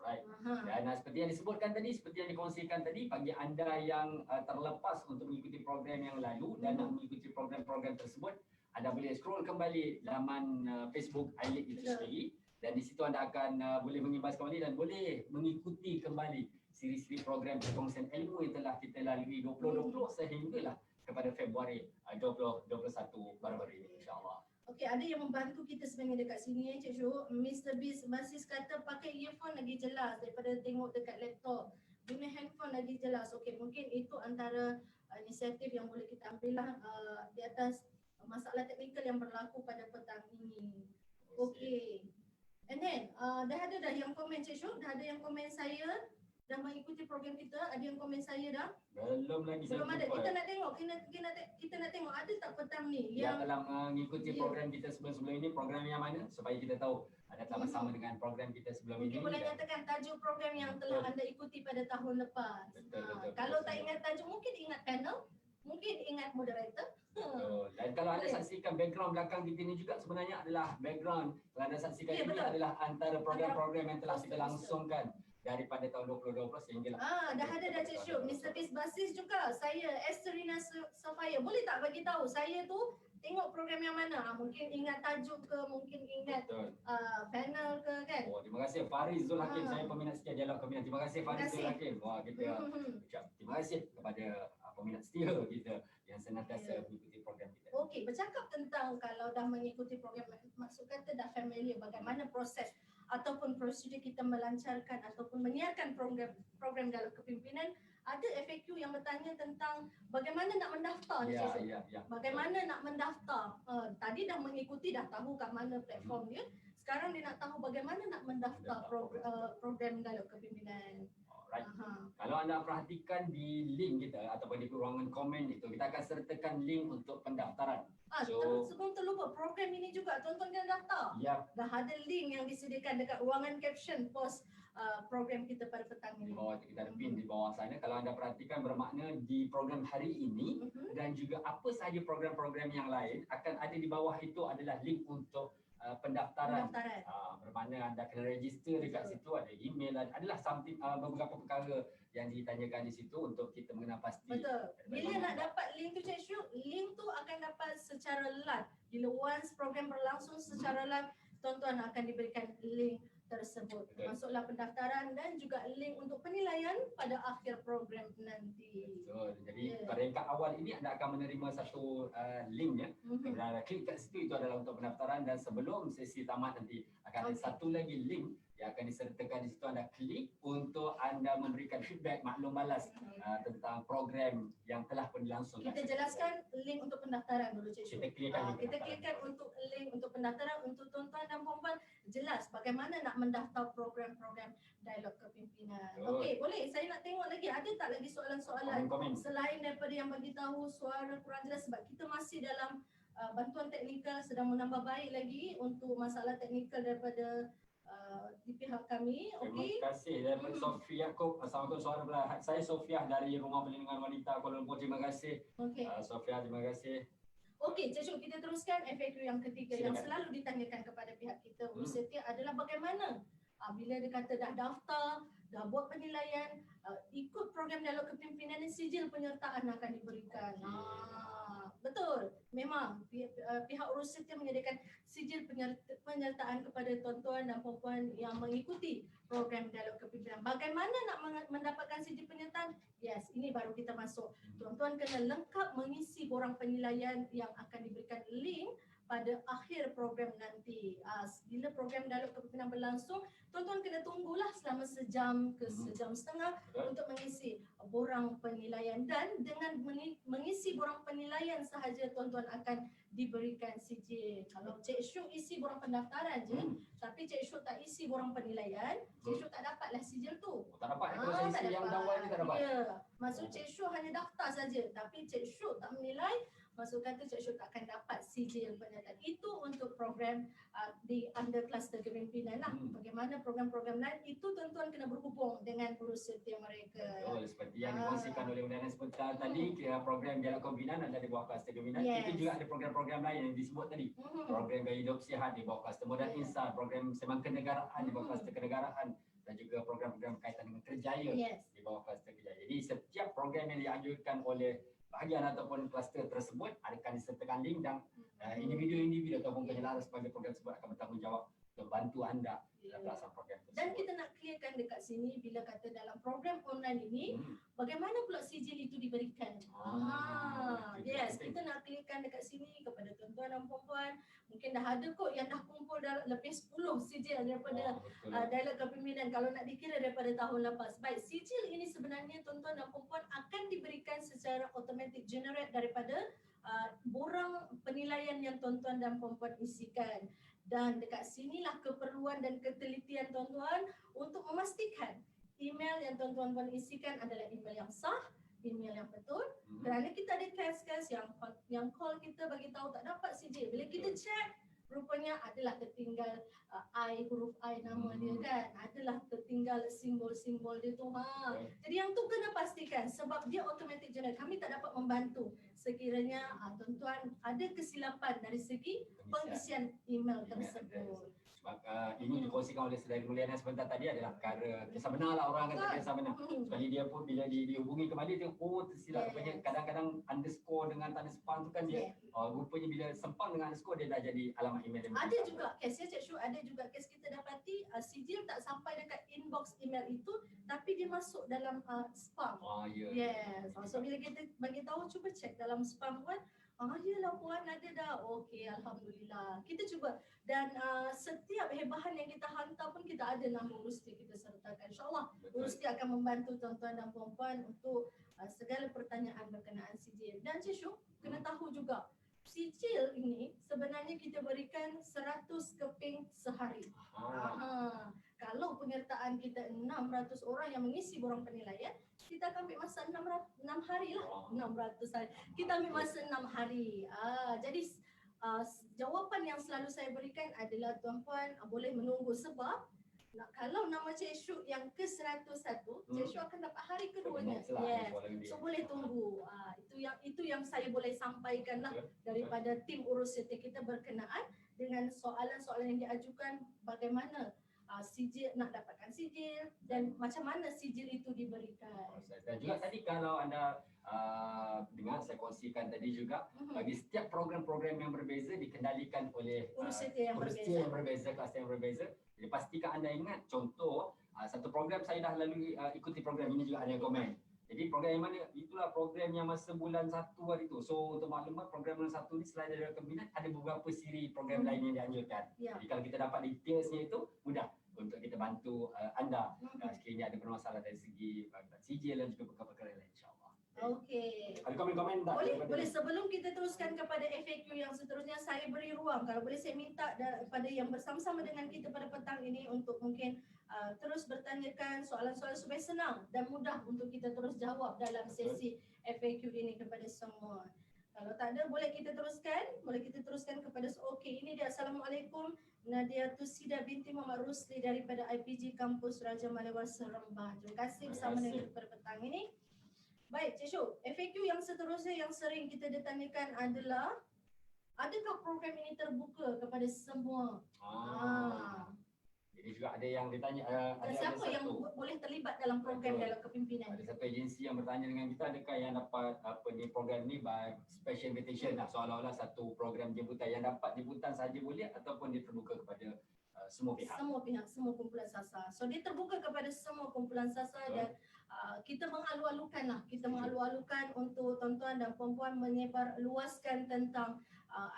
Alright. Dan seperti yang disebutkan tadi, seperti yang dikongsikan tadi, bagi anda yang terlepas untuk mengikuti program yang lalu dan nak mengikuti program-program tersebut, anda boleh scroll kembali laman Facebook Ailid itu sendiri dan di situ anda akan boleh mengimbas kembali dan boleh mengikuti kembali siri-siri program perkongsian ilmu yang telah kita lalui 2020 sehinggalah kepada Februari 2021 baru-baru ini, insyaAllah. Okey, ada yang membantu kita sebenarnya dekat sini Cik Syuh. Mr. Basis kata pakai earphone lagi jelas daripada tengok dekat laptop. Guna handphone lagi jelas. Okey, mungkin itu antara inisiatif yang boleh kita ambil lah di atas masalah teknikal yang berlaku pada petang ini. Okey. And then dah ada dah yang komen Cik Syuh, dah ada yang komen saya dah mengikuti program kita, ada yang komen saya dah. Belum lagi. Belum ada. Kita nak tengok, kita nak tengok ada tak petang ni yang telah mengikuti program kita sebelum-sebelum ini, program yang mana supaya kita tahu ada tak bersama dengan program kita sebelum ini. Mungkin boleh nyatakan tajuk program yang telah anda ikuti pada tahun lepas. Betul. Kalau tak ingat tajuk, mungkin ingat panel, mungkin ingat moderator. Betul. Dan kalau anda saksikan background belakang kita ni juga sebenarnya adalah background. Kalau anda saksikan ini adalah antara program-program yang telah kita langsungkan daripada tahun 2020 sehinggalah. Dah ada dah Cik Syuk. Mr. Basis juga. Saya Esterina Sofia. Boleh tak bagi tahu saya tu tengok program yang mana? Mungkin ingat tajuk ke, mungkin ingat panel ke kan? Oh, terima kasih Faris Zul Hakim. Saya peminat setia dialog keminat. Terima kasih Faris Zul Hakim. Wah, kita ucap terima kasih kepada peminat setia kita yang senantiasa mengikuti program kita. Okey, bercakap tentang kalau dah mengikuti program, maksud kata dah familiar bagaimana proses ataupun prosedur kita melancarkan ataupun menyiarkan program dialog kepimpinan, ada FAQ yang bertanya tentang bagaimana nak mendaftar. Bagaimana nak mendaftar. Tadi dah mengikuti, dah tahu kat mana platform dia. Sekarang dia nak tahu bagaimana nak mendaftar program dialog kepimpinan. Alright. Kalau anda perhatikan di link kita ataupun di ruangan komen itu, kita akan sertakan link untuk pendaftaran. Sebelum terlupa, program ini juga tuan-tuan kena daftar. Dah ada link yang disediakan dekat ruangan caption post program kita pada petang ini. Di bawah itu kita ada pin di bawah sana. Kalau anda perhatikan bermakna di program hari ini dan juga apa sahaja program-program yang lain akan ada di bawah itu adalah link untuk pendaftaran. Bermakna anda kena register dekat situ, ada email, adalah something beberapa perkara yang ditanyakan di situ untuk kita mengenal pasti. Betul. Bila nak dapat link tu Cik Syuk, link tu akan dapat secara live. Bila once program berlangsung secara live, tuan-tuan akan diberikan link tersebut. Masuklah pendaftaran dan juga link untuk penilaian pada akhir program nanti. Betul. Jadi pada ringkat awal ini anda akan menerima satu link ya. Kemudian anda klik kat situ, itu adalah untuk pendaftaran, dan sebelum sesi tamat nanti akan ada satu lagi link yang akan disertakan di situ. Anda klik untuk anda memberikan feedback, maklum balas tentang program yang telah pun dilangsungkan. Kita jelaskan link untuk pendaftaran dulu Cik Syuk. Kita klikkan untuk link untuk pendaftaran untuk tuan-tuan dan puan-puan jelas bagaimana nak mendaftar program-program dialog kepimpinan. Okey, boleh saya nak tengok lagi ada tak lagi soalan-soalan selain daripada yang bagi tahu suara kurang jelas, sebab kita masih dalam bantuan teknikal, sedang menambah baik lagi untuk masalah teknikal daripada di pihak kami. Okey. Terima kasih daripada Sofia Yaakob. Assalamualaikum saudara. Saya Sofia dari Rumah Perlindungan Wanita Kuala Lumpur. Terima kasih. Sofia, terima kasih. Okey, Cik Syuk, kita teruskan FAQ yang ketiga. Yang selalu ditanyakan kepada pihak kita setia adalah bagaimana bila dia kata dah daftar, dah buat penilaian, ikut program dialog kepimpinan ni, sijil penyertaan akan diberikan. Betul, memang pihak urus setia menyediakan sijil penyertaan kepada tuan-tuan dan puan-puan yang mengikuti program dialog kepimpinan. Bagaimana nak mendapatkan sijil penyertaan? Yes, ini baru kita masuk. Tuan-tuan kena lengkap mengisi borang penilaian yang akan diberikan link pada akhir program nanti. Bila program dialog kepimpinan berlangsung, tuan-tuan kena tunggulah selama sejam ke sejam setengah untuk mengisi borang penilaian, dan dengan mengisi borang penilaian sahaja tuan-tuan akan diberikan sijil. Kalau Cik Syuk isi borang pendaftaran je, tapi Cik Syuk tak isi borang penilaian, Cik Syuk tak dapatlah sijil tu. Tak dapat, kalau saya isi yang awal ni tak dapat. Ya, maksud Cik Syuk hanya daftar saja, tapi Cik Syuk tak menilai, maksud kata Cik Syuk tak akan dapat sijil penyertaan. Itu untuk program di under kluster kepimpinan lah. Bagaimana program-program lain, itu tuan-tuan kena berhubung dengan urus setia mereka. Betul, seperti yang dikongsikan oleh Undang-Undang sebentar tadi, program dialog kepimpinan ada di bawah kluster kepimpinan. Itu juga ada program-program lain yang disebut tadi. Program gaya hidup sihat di bawah kluster modal insan, program sembang kenegaraan di bawah kluster kenegaraan, dan juga program-program berkaitan dengan kerjaya di bawah kluster kerjaya. Jadi setiap program yang dianjurkan oleh bahagian ataupun kluster tersebut akan disertakan link, dan individu-individu ataupun penyelara sebagai program tersebut akan bertanggungjawab untuk bantu anda dalam Ya. pelaksanaan program tersebut. Dan kita nak clearkan dekat sini bila kata dalam program online ini, bagaimana pula sijil itu diberikan? Itu Yes, penting. kita nak clearkan dekat sini kepada tuan-tuan dan puan-puan. Mungkin dah ada kot yang dah kumpul lebih 10 sijil daripada Betul. dialog kepimpinan kalau nak dikira daripada tahun lepas. Baik, sijil ini sebenarnya tuan-tuan dan puan-puan akan diberikan secara automatic generate daripada borang penilaian yang tuan-tuan dan puan-puan isikan. Dan dekat sinilah keperluan dan ketelitian tuan-tuan untuk memastikan email yang tuan-tuan puan isikan adalah email yang sah, email yang betul. Kerana kita ada kes-kes yang call kita bagi tahu tak dapat sijil. Bila kita check, rupanya adalah tertinggal huruf I nama dia kan. Adalah tertinggal simbol-simbol dia tu. Jadi yang tu kena pastikan sebab dia automatic generate. Kami tak dapat membantu sekiranya tuan-tuan ada kesilapan dari segi pengisian email tersebut. Sebab ini dikongsikan oleh Saudara Mulyana sebentar tadi adalah perkara kisah benar lah, orang kata kisah benar. Sekali dia pun bila dihubungi kembali dia tersilap rupanya. Kadang-kadang underscore dengan tanda spam tu kan dia rupanya bila sempang dengan underscore dia dah jadi alamat email dia. Ada juga kes ya Cik Syu, ada juga kes kita dapati sijil tak sampai dekat inbox email itu tapi dia masuk dalam spam. Yes. So bila kita bagi tahu cuba cek dalam spam kan, yalah puan ada dah. Okey, alhamdulillah. Kita cuba dan setiap hebahan yang kita hantar pun kita ada nama Urusti kita sertakan. InsyaAllah Urusti akan membantu tuan-tuan dan puan-puan untuk segala pertanyaan berkenaan sijil. Dan Cik Syu kena tahu juga sijil ini sebenarnya kita berikan 100 keping sehari. Kalau penyertaan kita 600 orang yang mengisi borang penilaian, kita akan ambil masa 6 hari lah. 600 hari. Kita ambil masa 6 hari. Jadi jawapan yang selalu saya berikan adalah tuan-puan boleh menunggu sebab kalau nama Cik Syu yang ke-101, Cik Syu akan dapat hari keduanya. Yes. So boleh tunggu. Itu yang saya boleh sampaikan lah daripada tim urus serta kita berkenaan dengan soalan-soalan yang diajukan bagaimana sijil nak dapatkan sijil dan macam mana sijil itu diberikan. Dan juga tadi kalau anda dengar saya kongsikan tadi juga bagi setiap program-program yang berbeza dikendalikan oleh urus serta yang berbeza, kluster yang berbeza. Jadi pastikan anda ingat contoh satu program saya dah lalui ikuti program ini juga ada yang komen. Jadi program yang mana itulah program yang masa bulan 1 hari tu. So untuk maklumat program bulan 1 ni selain dari kebinat ada beberapa siri program lain yang dianjurkan. Jadi kalau kita dapat detailsnya itu mudah untuk kita bantu anda sekiranya ada permasalahan dari segi sijil dan juga perkara-perkara lain insya-Allah. Okey. Ada komen-komen tak? Boleh sebelum kita teruskan kepada FAQ yang seterusnya saya beri ruang kalau boleh saya minta daripada yang bersama-sama dengan kita pada petang ini untuk mungkin terus bertanyakan soalan-soalan supaya senang dan mudah untuk kita terus jawab dalam sesi FAQ ini kepada semua. Kalau tak ada boleh kita teruskan kepada okey ini dia. Assalamualaikum, Nadia Tusida binti Muhammad Rusli daripada IPG Kampus Raja Malewa Seremban. Terima kasih bersama dengan kita pada petang ini. Baik Cik Syu, FAQ yang seterusnya yang sering kita ditanyakan adalah adakah program ini terbuka kepada semua? Jadi juga ada yang ditanya siapa yang boleh terlibat dalam program dalam kepimpinan? Ada satu agensi yang bertanya dengan kita adakah yang dapat program ni by special invitation seolah-olah satu program jemputan yang dapat jemputan saja boleh ataupun dia terbuka kepada semua pihak, semua kumpulan SASA. So dia terbuka kepada semua kumpulan SASA dan kita mengalu-alukan untuk tuan-tuan dan puan-puan menyebar luaskan tentang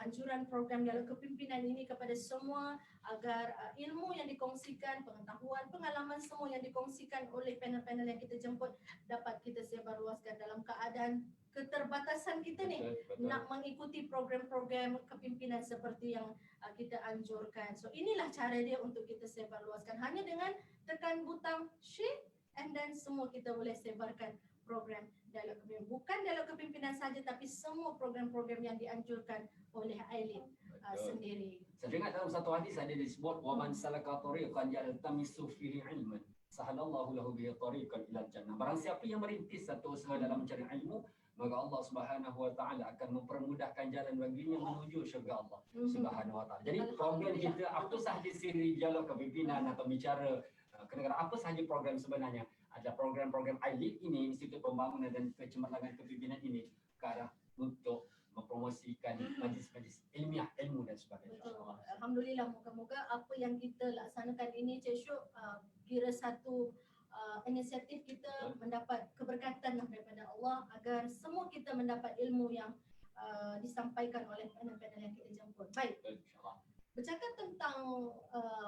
anjuran program dalam kepimpinan ini kepada semua agar ilmu yang dikongsikan, pengetahuan, pengalaman semua yang dikongsikan oleh panel-panel yang kita jemput dapat kita sebar luaskan dalam keadaan keterbatasan kita ni. Betul. Nak mengikuti program-program kepimpinan seperti yang kita anjurkan. So inilah cara dia untuk kita sebar luaskan hanya dengan tekan butang share and then semua kita boleh sebarkan program dialog kepimpinan. Bukan dialog kepimpinan saja tapi semua program-program yang dianjurkan oleh Aileen sendiri. Saya dengar dalam satu hadis ada disebut wa man salaka tariqan yaltamisu fihi ilman sahalallahu lahu bihi tariqan ila jannah. Barang siapa yang merintis satu usaha dalam mencari ilmu, maka Allah Subhanahu wa taala akan mempermudahkan jalan baginya menuju syurga Allah Subhanahu wa taala. Jadi program kita apa sahaja siri dialog kepimpinan atau bicara kenegaraan apa sahaja program sebenarnya ada program-program ILEAD ini Institut Pembangunan dan Kecemerlangan Kepimpinan ini ke arah untuk mempromosikan majlis-majlis ilmiah, ilmu dan sebagainya. Betul. InsyaAllah. Alhamdulillah, moga-moga apa yang kita laksanakan ini Cik Syuk kira satu inisiatif kita mendapat keberkatan daripada Allah agar semua kita mendapat ilmu yang disampaikan oleh panel-panel yang kita jemput. Baik. Betul, insyaAllah. Bercakap tentang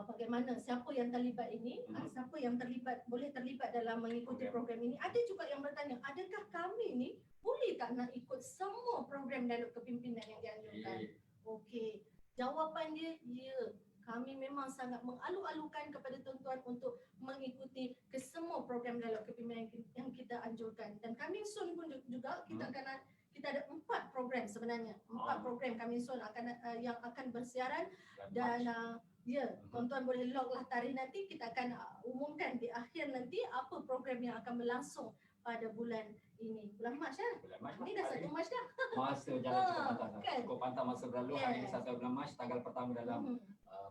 bagaimana siapa yang terlibat ini, siapa yang terlibat boleh terlibat dalam mengikuti program ini. Ada juga yang bertanya, adakah kami ni boleh tak nak ikut semua program dialog kepimpinan yang dianjurkan? Okey, jawapan dia ya. Kami memang sangat mengalu-alukan kepada tuan-tuan untuk mengikuti ke semua program dialog kepimpinan yang kita anjurkan. Dan kami soon pun juga kita ada 4 program sebenarnya. 4 program kami soon yang akan bersiaran dan tuan-tuan boleh log lah tarikh nanti. Kita akan umumkan di akhir nanti apa program yang akan berlangsung pada bulan ini. Bulan Mac dah. Ini dah 1 Mac dah. Masa jalan cukup pantas. Kan? Cukup pantas masa berlalu. Hari ini 1 bulan Mac, tanggal pertama dalam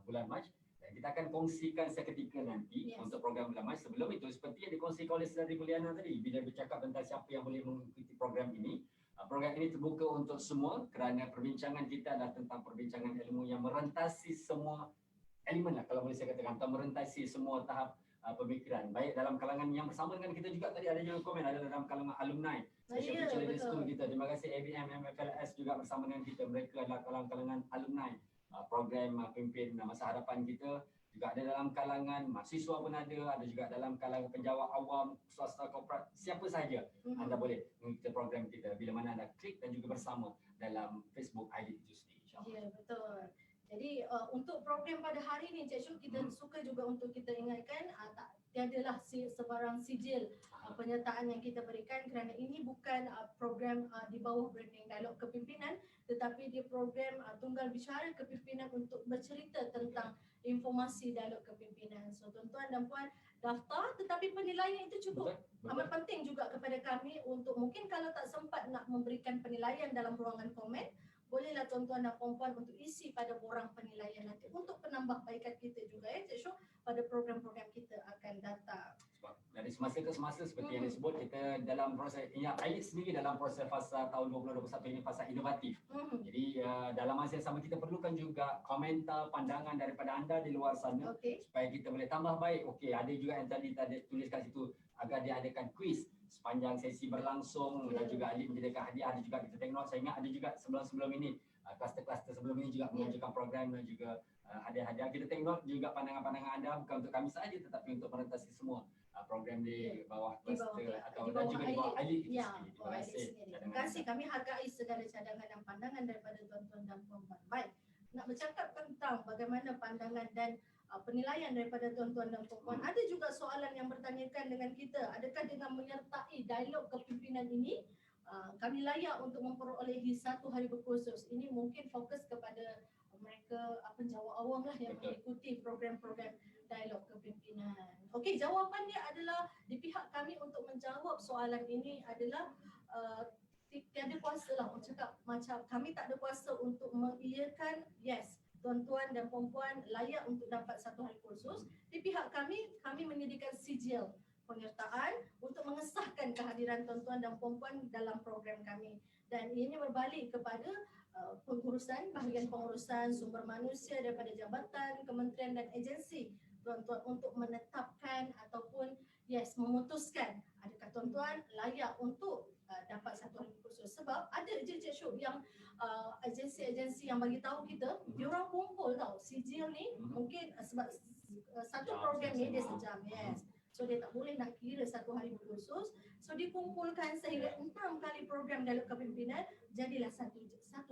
bulan Mac. Dan kita akan kongsikan seketika nanti untuk program bulan Mac. Sebelum itu, seperti yang dikongsikan oleh Saudari Mulyana tadi, bila bercakap tentang siapa yang boleh mengikuti program ini, program ini terbuka untuk semua kerana perbincangan kita adalah tentang perbincangan ilmu yang merentasi semua elemen lah, kalau boleh saya katakan, atau merentasi semua tahap pemikiran. Baik dalam kalangan yang bersama dengan kita juga, tadi ada juga komen, ada dalam kalangan alumni Special Future Leaders School kita. Terima kasih ABM, MFLS juga bersama dengan kita. Mereka adalah kalangan alumni program pimpin masa hadapan kita. Juga ada dalam kalangan mahasiswa pun ada juga dalam kalangan penjawat awam, swasta korporat, siapa sahaja anda boleh mengikuti program kita bila mana anda klik dan juga bersama dalam Facebook ID itu sendiri, insyaAllah. Ya, betul. Jadi untuk program pada hari ini Cik Syuk, kita suka juga untuk kita ingatkan tiadalah sebarang sijil penyertaan yang kita berikan kerana ini bukan program di bawah branding dialog kepimpinan, tetapi dia program tunggal bicara kepimpinan untuk bercerita tentang informasi dialog kepimpinan. So tuan-tuan dan puan daftar, tetapi penilaian itu cukup amat penting juga kepada kami untuk mungkin kalau tak sempat nak memberikan penilaian dalam ruangan komen, bolehlah tuan-tuan dan puan-puan untuk isi pada borang penilaian nanti untuk penambahbaikan kita juga Cik Syuk pada program-program kita akan datang. Sebab dari semasa ke semasa seperti yang disebut, kita dalam proses, IELTS sendiri dalam proses fasa tahun 2021 ini fasa inovatif. Jadi dalam masa yang sama kita perlukan juga komentar, pandangan daripada anda di luar sana supaya kita boleh tambah baik. Okey, ada juga yang tadi tulis kat situ agar diadakan kuis sepanjang sesi berlangsung dan juga Ali menyediakan hadiah. Ada juga kita tengok, saya ingat ada juga sebelum ini kluster-kluster sebelum ini juga mengajukan program dan juga hadiah-hadiah. Kita tengok juga pandangan-pandangan anda bukan untuk kami sahaja tetapi untuk merentasi semua program di bawah kluster atau dan juga di bawah Ali itu sendiri. Terima kasih. Terima kasih. Kami hargai segala cadangan dan pandangan daripada tuan-tuan dan puan-puan. Baik, nak bercakap tentang bagaimana pandangan dan penilaian daripada tuan-tuan dan puan-puan. Ada juga soalan yang bertanyakan dengan kita, adakah dengan menyertai dialog kepimpinan ini kami layak untuk memperolehi 1 hari berkursus? Ini mungkin fokus kepada mereka penjawat awam lah yang mengikuti program-program dialog kepimpinan. Okey, jawapan dia adalah di pihak kami untuk menjawab soalan ini adalah tiada kuasa lah. Orang cakap macam kami tak ada kuasa untuk mengiyakan yes, tuan-tuan dan puan-puan layak untuk dapat 1 hari kursus. Di pihak kami menyediakan sijil penyertaan untuk mengesahkan kehadiran tuan-tuan dan puan-puan dalam program kami. Dan ini berbalik kepada pengurusan, bahagian pengurusan sumber manusia daripada jabatan, kementerian dan agensi tuan-tuan untuk menetapkan ataupun yes memutuskan adakah tuan-tuan layak untuk dapat 1 hari kursus. Sebab ada je Cik Syuk yang agensi-agensi yang bagi tahu kita, diorang kumpul tau sijil ni mungkin sebab satu program ni dia sejam, yes. So dia tak boleh nak kira 1 hari berkursus. So dikumpulkan sehingga 6 kali program dialog kepimpinan, jadilah satu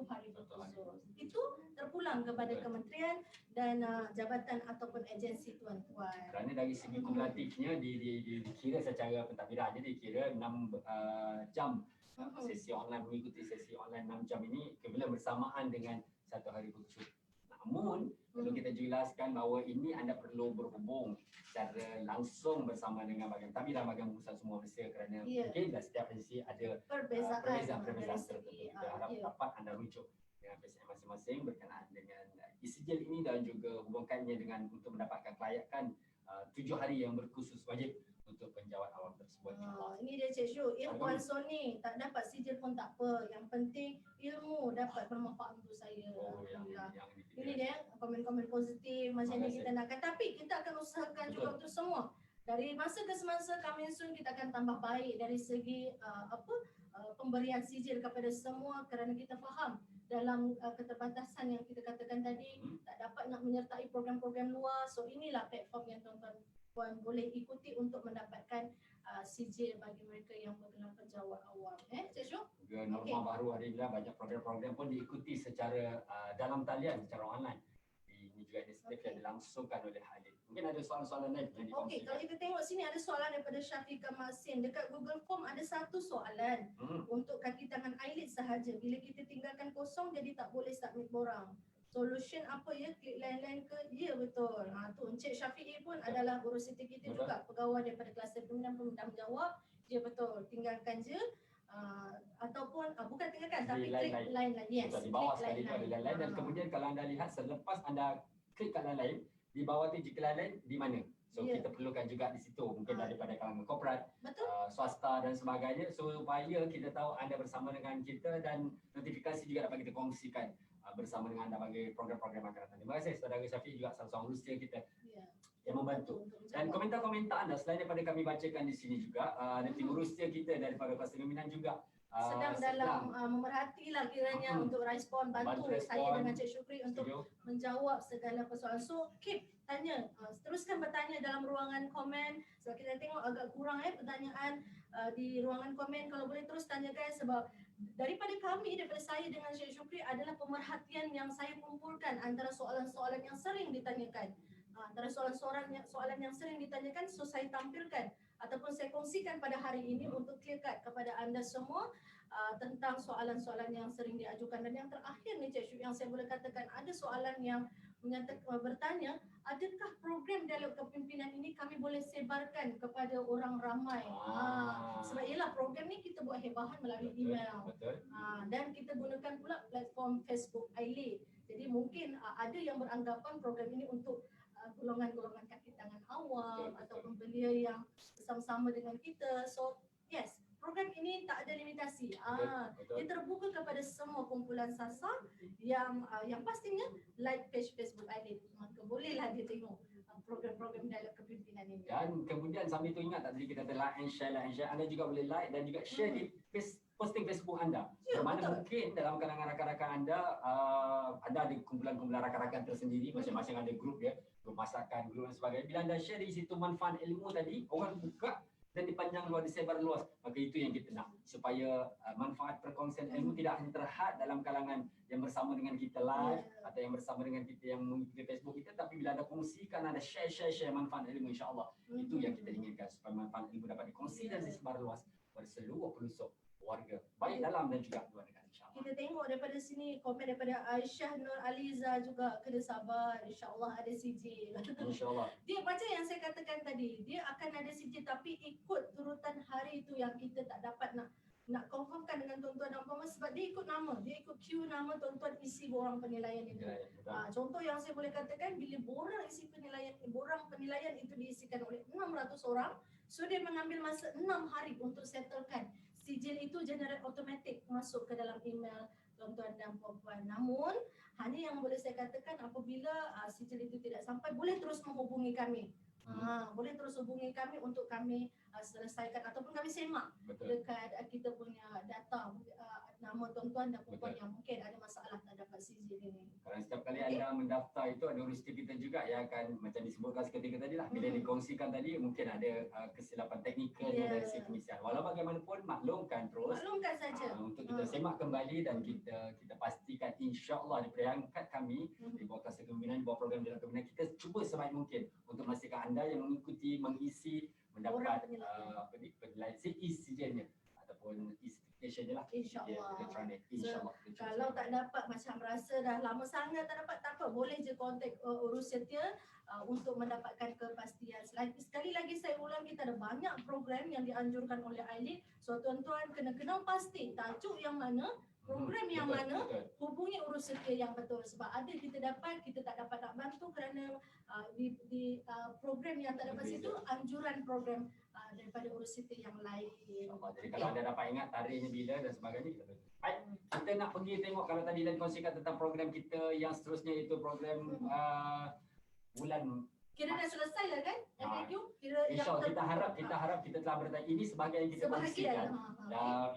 hari berkursus. Itu terpulang kepada kementerian dan jabatan ataupun agensi tuan-tuan. Kerana dari segi kumulatifnya dikira secara pentadbiran, jadi dikira 6 jam sesi online, mengikuti sesi online 6 jam ini kebetulan bersamaan dengan 1 hari berkursus. Namun perlu kita jelaskan bahawa ini anda perlu berhubung secara langsung bersama dengan bahagian pentadbiran, bahagian pengurusan semua Malaysia kerana mungkin setiap agensi ada perbezaan tertentu. Kita harap dapat anda rujuk dengan PCM masing-masing berkenaan dengan isijil ini dan juga hubungkannya dengan untuk mendapatkan kelayakan 7 hari yang berkursus wajib untuk penjawat awam tersebut. InsyaAllah. Ini dia Cik Syuk, Ikhwan Sony tak dapat sijil pun tak apa. Yang penting ilmu dapat bermanfaat untuk saya. Oh, yang Ini dia komen-komen positif macam ni kita nakkan. Tapi kita akan usahakan juga untuk semua. Dari masa ke semasa kami soon kita akan tambah baik dari segi pemberian sijil kepada semua kerana kita faham dalam keterbatasan yang kita katakan tadi tak dapat nak menyertai program-program luar. So inilah platform yang tuan-tuan boleh ikuti untuk mendapatkan sijil bagi mereka yang bergelar penjawat awam. Cik Syuk? Juga norma baru hari ini banyak program-program pun diikuti secara dalam talian, secara online. Ini juga inisiatif yang dilangsungkan oleh Halid. Mungkin ada soalan-soalan lain yang dikongsikan. Okey, kalau kita tengok sini ada soalan daripada Syafiqah Masin. Dekat Google Form ada satu soalan untuk kaki tangan eyelid sahaja. Bila kita tinggalkan kosong jadi tak boleh submit borang. Solution apa ya? Klik lain-lain ke? Ya betul. Tu Encik Syafiqi pun adalah urus kita juga, pegawai daripada kluster pembinaan pemudah menjawab. Ya betul. Tinggalkan je. Ataupun bukan tinggalkan tapi klik line lain. Yes. Di bawah sekali itu ada line lain dan kemudian kalau anda lihat selepas anda klik kat line lain, di bawah tu jika line lain di mana? So kita perlukan juga di situ mungkin daripada kalangan korporat, swasta dan sebagainya supaya kita tahu anda bersama dengan kita dan notifikasi juga dapat kita kongsikan bersama dengan anda bagi program-program akan datang. Terima kasih saudara Syafiq juga salah seorang usia kita yang membantu. Dan komentar-komentar anda selain daripada kami bacakan di sini juga nanti urusia kita daripada kluster pembinaan juga sedang dalam memerhatilah kiranya untuk respon bantu saya dengan Cik Syukri untuk menjawab segala persoalan. So keep tanya, teruskan bertanya dalam ruangan komen sebab kita tengok agak kurang pertanyaan di ruangan komen. Kalau boleh terus tanyakan sebab daripada kami, daripada saya dengan Cik Syukri adalah pemerhatian yang saya kumpulkan antara soalan-soalan yang sering ditanyakan. Antara soalan yang sering ditanyakan, so saya tampilkan ataupun saya kongsikan pada hari ini untuk clear cut kepada anda semua tentang soalan-soalan yang sering diajukan. Dan yang terakhir ni Cik Syuk yang saya boleh katakan, ada soalan yang bertanya, adakah program dialog kepimpinan ini kami boleh sebarkan kepada orang ramai? Sebab ialah program ni kita buat hebahan melalui email. Dan kita gunakan pula platform Facebook iLead. Jadi mungkin ada yang beranggapan program ini untuk golongan-golongan kaki tangan awam ataupun belia yang bersama-sama dengan kita. So yes, program ini tak ada limitasi. Dia terbuka kepada semua kumpulan sasar yang pastinya like page Facebook iLead. Maka bolehlah dia tengok program-program dialog kepimpinan ini. Dan kemudian sambil tu ingat tadi kita ada like and share. Anda juga boleh like dan juga share di posting Facebook anda. Mana mungkin dalam kalangan rakan-rakan anda ada kumpulan-kumpulan rakan-rakan tersendiri, masing-masing ada grup dia, grup masakan, grup dan sebagainya. Bila anda share di situ manfaat ilmu tadi, orang buka dan dipanjang luas, disebar luas. Maka itu yang kita nak, supaya manfaat perkongsian ilmu tidak hanya terhad dalam kalangan yang bersama dengan kita live atau yang bersama dengan kita yang mengikuti Facebook kita, tapi bila ada kongsikan, ada share manfaat ilmu, insya-Allah. Itu yang kita inginkan, supaya manfaat ilmu dapat dikongsi dan disebar luas pada seluruh pelosok warga, baik dalam dan juga luar negara, insya-Allah. Kita tengok daripada sini komen daripada Aisyah Nur Aliza juga, kena sabar, insya-Allah ada sijil. Insya-Allah. Dia macam yang saya katakan tadi, dia akan ada sijil tapi ikut turutan hari itu yang kita tak dapat nak confirmkan dengan tuan-tuan dan puan sebab dia ikut nama, dia ikut queue nama tuan-tuan isi borang penilaian itu. Contoh yang saya boleh katakan, bila borang penilaian itu diisikan oleh 600 orang, so dia mengambil masa 6 hari untuk settlekan. Sijil itu generate automatic masuk ke dalam email tuan-tuan dan puan-puan. Namun hanya yang boleh saya katakan, apabila sijil itu tidak sampai, boleh terus menghubungi kami. Boleh terus hubungi kami untuk kami selesaikan ataupun kami semak dekat kita punya data nama tuan-tuan dan puan yang mungkin ada masalah tak dapat sijil ini. Kerana setiap kali anda mendaftar itu ada urus kita juga yang akan macam disebutkan seketika tadi lah, bila dikongsikan tadi mungkin ada kesilapan teknikal dari sisi pengisian. Walau bagaimanapun maklumkan terus. Maklumkan saja. Untuk kita semak kembali dan kita pastikan insya-Allah daripada angkat kami di bawah kluster kepimpinan, di bawah program dialog kepimpinan, kita cuba sebaik mungkin untuk memastikan anda yang mengikuti, mengisi, mendapat penilaian sijilnya ataupun certification je lah. InsyaAllah. Elektronik. InsyaAllah. Kalau tak dapat, macam rasa dah lama sangat tak dapat, tak apa, boleh je kontak urus setia untuk mendapatkan kepastian. Sekali lagi saya ulang, kita ada banyak program yang dianjurkan oleh iLead. So tuan-tuan kena kenal pasti tajuk yang mana, program yang mana, hubungi urus setia yang betul. Sebab ada kita dapat, kita tak dapat nak bantu kerana di program yang tak dapat situ, anjuran program daripada universiti yang lain. Jadi kalau anda dapat ingat tarikhnya bila dan sebagainya, kita boleh. Baik, kita nak pergi tengok kalau tadi dah dikongsikan tentang program kita yang seterusnya, itu program bulan. Kira dah selesai lah kan? FAQ? Kira InsyaAllah kita harap kita telah bertanya. Ini sebahagian yang kita kongsikan.